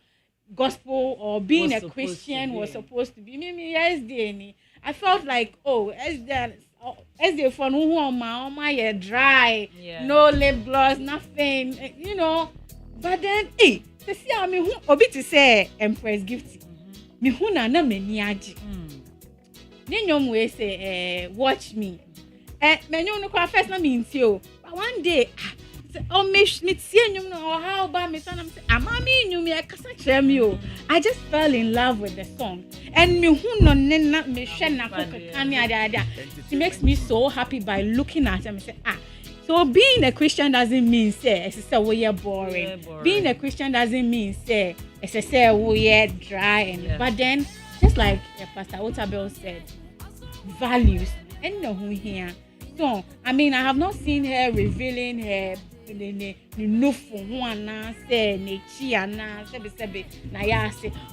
gospel or being a Christian was supposed to be. I felt like as the fun who my dry, no lip gloss, nothing, you know. But then to see I mean who obi to say Empress Gift. Me who na many aji. Ninyom we say watch me. Me no kwa first na me ntio. But one day me see you know how about me son amami you me kasa chere me o I just fell in love with the song and me hu no nena me hwe na kokani ada it makes me so happy by looking at him and say so being a Christian doesn't mean say we are boring. Being a Christian doesn't mean say we are dry and but then just like Pastor Otabel said values and no who here so I mean I have not seen her revealing her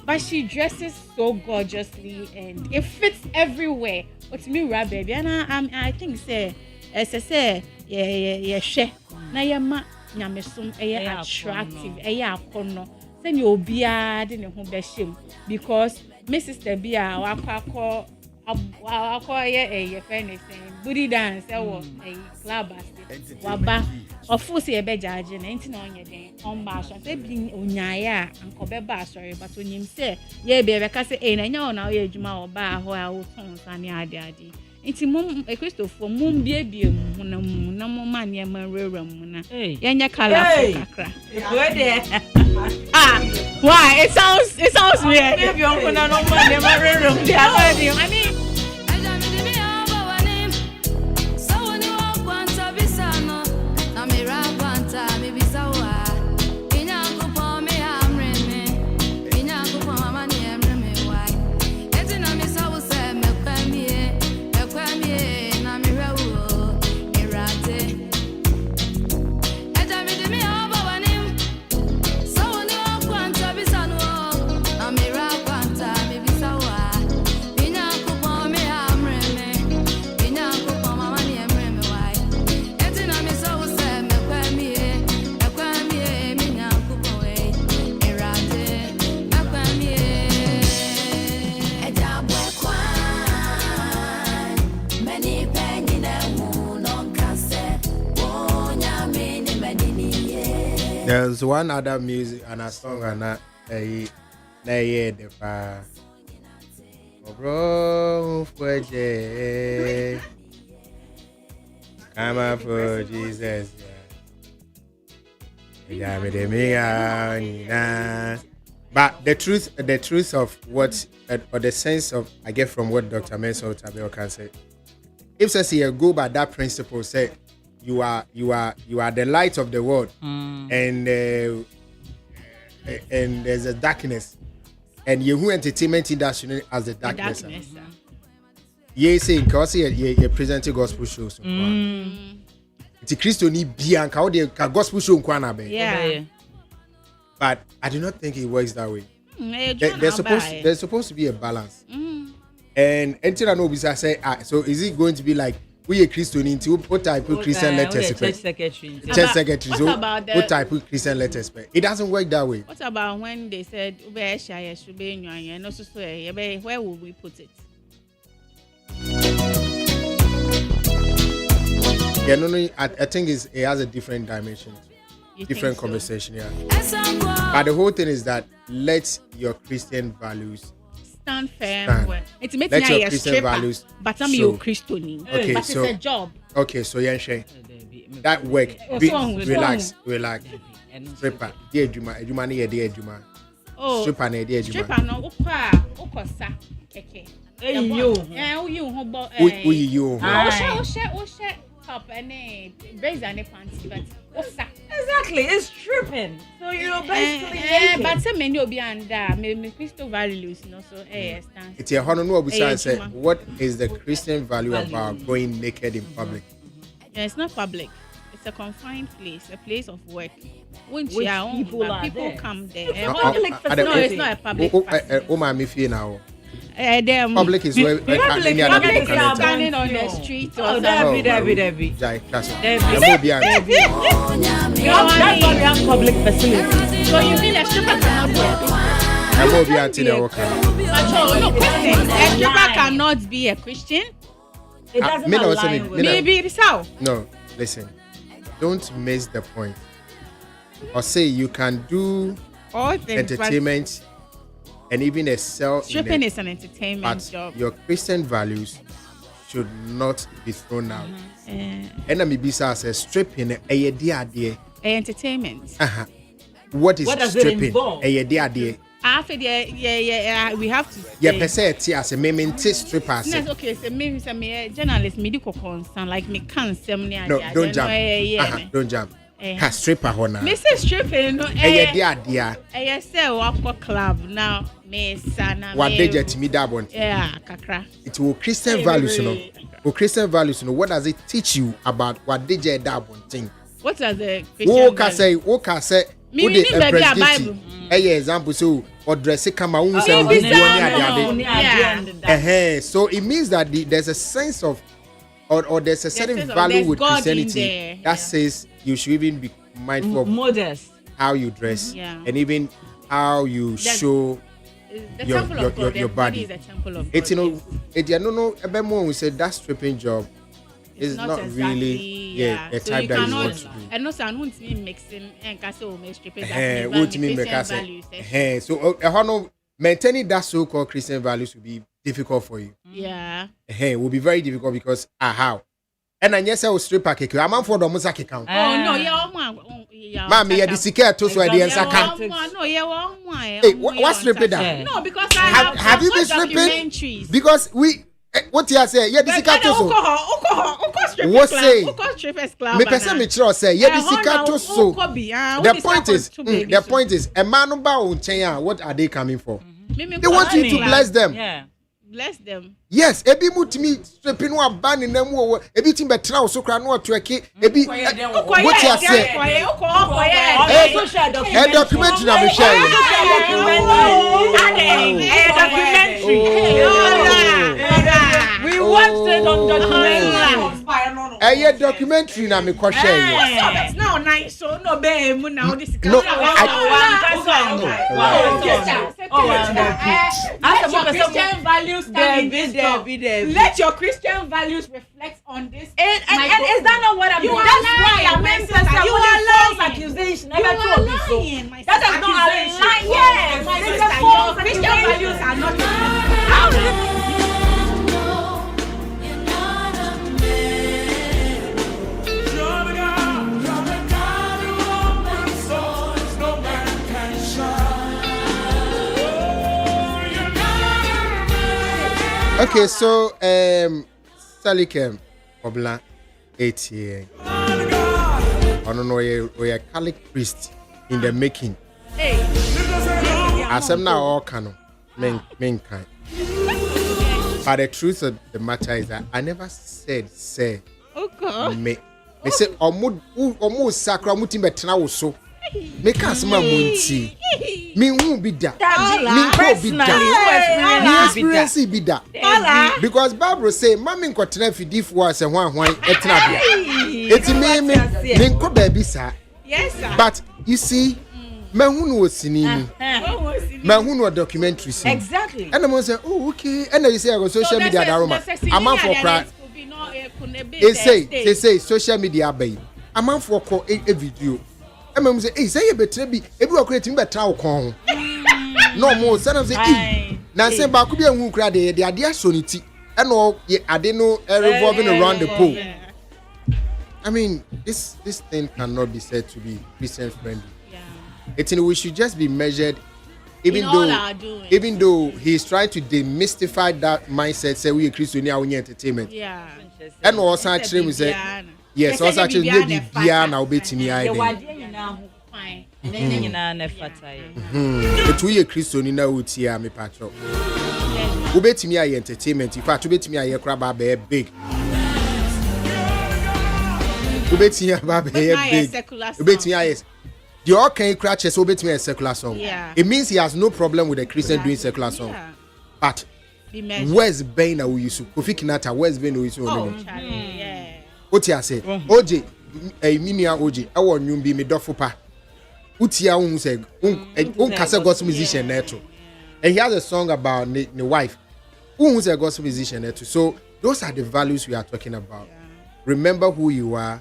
but she dresses so gorgeously and it fits everywhere. What's me right baby and I think say na yema nyamesum attractive akono say you obia de ne ho be shem because my sister bia wakwa ye friend booty dance club waba ofu se ebe jaaje na nti na onye den on ba so say bi onyaye a anko be ba sorry but onyim say ye be ka say na nya ona ye adwuma oba ho a wo ton sane ade nti mum Christopher mum bie mu na mum ma ne ma rewra mu na ye nya colorful akra why it sounds weird maybe on kuna no ma ne ma rewra mu I mean there's one other music and a song and na the pa bro for come up for Jesus Yeah, but the truth of what, or the sense of I get from what Dr. Mensah Otabil can say, if says here go by that principle, say you are the light of the world, and there's a darkness, and you entertainment industry as the darkness. Yeah, say because you present gospel shows. It's Christo ni bianca how the gospel show Yeah. But I do not think it works that way. There's supposed to be a balance. And until I know I say, so is it going to be like we a Christian into what type of Christian letters? Church secretary. So what type of Christian letters? It doesn't work that way. What about when they said where will we put it? Yeah, no, I think it has a different dimension, different conversation. Yeah, but the whole thing is that let your Christian values stand firm. It makes let me your Christian values. But I'm your Christian. Okay, but so it's a job. Okay, so that work. Relax. Stripper, dear Juma, dear Juma. Oh, stripper, dear Juma. Stripper, no, okosa, okay. You. Top and raise and panty, but exactly, it's tripping. So you're basically naked. But some men will be under me Christian values, so stand. It's a honor besides say what is the Christian value about going naked in public? Yeah, it's not public. It's a confined place, a place of work. When people come there. No, it's not a public facility. Public is where public is standing on the street or Debbie. That's why we have public facilities. So you mean a stripper cannot be a stripper cannot be a Christian? It doesn't align with maybe it's how. No, listen, don't miss the point. Or say you can do all things, entertainment and even excel. Stripping is an entertainment job. Your Christian values should not be thrown out. And I mean, says stripping a dear entertainment. What is stripping? We have to. Yeah, per se, as a memento stripper. Okay, so maybe some journalist medical concern like me can't say no, don't jump. Don't jump. Stripper hona. Mr. Stripping no. Dear. Say walk club now. Me sana. What they get me that one? Yeah, kakra. It will Christian values, you know. For Christian values, you know. What does it teach you about what they get that one thing? What are the Christian values? What can say? Me baby a Bible. Example so or dress kama so it means that there's a sense of or there's a certain value with God Christianity that says you should even be mindful of modest how you dress and even how you show your body. It's we said that stripping job is not exactly, really the so type that you want to do. And also, I won't mean mixing and castle stripping. So maintaining that so-called Christian values will be difficult for you. Yeah. It will be very difficult because how? And I yes, I will strip a cake. I'm on for the Mosaki account. Oh no, yeah, Mammy, you disicate to swear the answer. No, yeah, hey, what's stripping that? No, because I have you been stripping? Because we. What you say? Yeah, this is so. What say? Me person me try say yeah, this is so. The point is, a man who bow Chenya. What are they coming for? They want you to bless them. Yeah, bless them. Yes, ebi mutimi stripping one ban in them. Ebi timbe trao so kra no atweki. Ebi what you say? A documentary na me share. We watched it on documentary. Documentary na me ko share. It's now nice so no be mu now this. No, Christian values let your Christian values reflect on this. And is that not what I'm doing? That's why I meant to say you are false accusation. You are lying. That is not a lie. Yes, my sister, Christian values are not. Okay, so Salikem Obla 8 I don't know we are Catholic priest in the making. As I'm now all canon, men kind. But the truth of the matter is that I never said say. Okay. Me say almost sacra muti betena wo so. Me kasma munti. Me hu bi da. Me ko bi da. Experience bi da. Because Bible say mama nkotena fidifo ase hwan etena bia. Eti me ko ba bi sa. Yes sir. But you see mahunu osinini. Mahunu documentary see. Exactly. And the say oh okay and you say I go social media daroma. Amount for cry. They say social media bay. Amount for call a video. And say hey say you better be ebi we create me better kon. No more say say na say ba ku bi ehun kra de ade asoniti. And all ade no revolving around the pole. I mean this thing cannot be said to be Christian friendly. We should just be measured, even though he's trying to demystify that mindset. Say we are Christian now, we entertainment. Yeah. And also actually we say yes. Also actually maybe Bia now be to me. But we are Christian now. We are me patro. We be to me entertainment. In fact, we be to me a crab big. We be to me big. We be to me the all can crash so bet me a secular song. Yeah. It means he has no problem with the Christian doing secular song. Yeah. But where's Bain we use to Kofi Kinata, where's Bain we use to Yeah. What you say? OJ, a minia OJ, I want you be me dofupa. Utia say Kasa gospel musician neto. And he has a song about the wife. Who's a gospel musician neto. So those are the values we are talking about. Yeah. Remember who you are.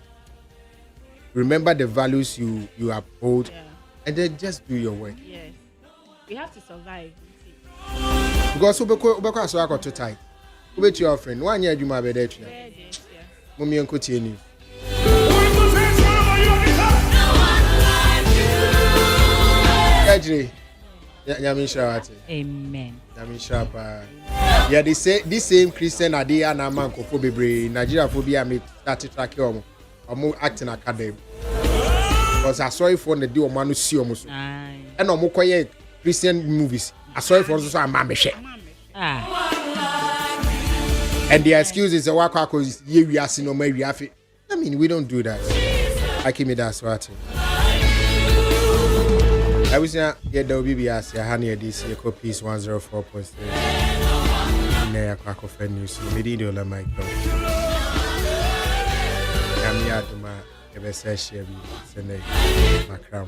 Remember the values you uphold, and then just do your work. Yes, we have to survive. Because ubeko so akọ to tight. Ube to your friend. One year you ma be there. Mummy enko tie ni. Ejre. Nyame shawate. Amen. Nyame shapa. Yeah, they say this same Christian idea na man ko bebre Nigeria phobia me start track omo acting academy. Because I saw for the deal man see almost. And omo koye Christian movies. I saw for so am mameshe. And the excuse is waka cause ye we are no me we have. I mean, we don't do that. I keep me that swat. I was here there will be as ya honey this year copies 104.3. Near Quack of News, Medidio La Mike. Yamia Ever say she be sending my crown.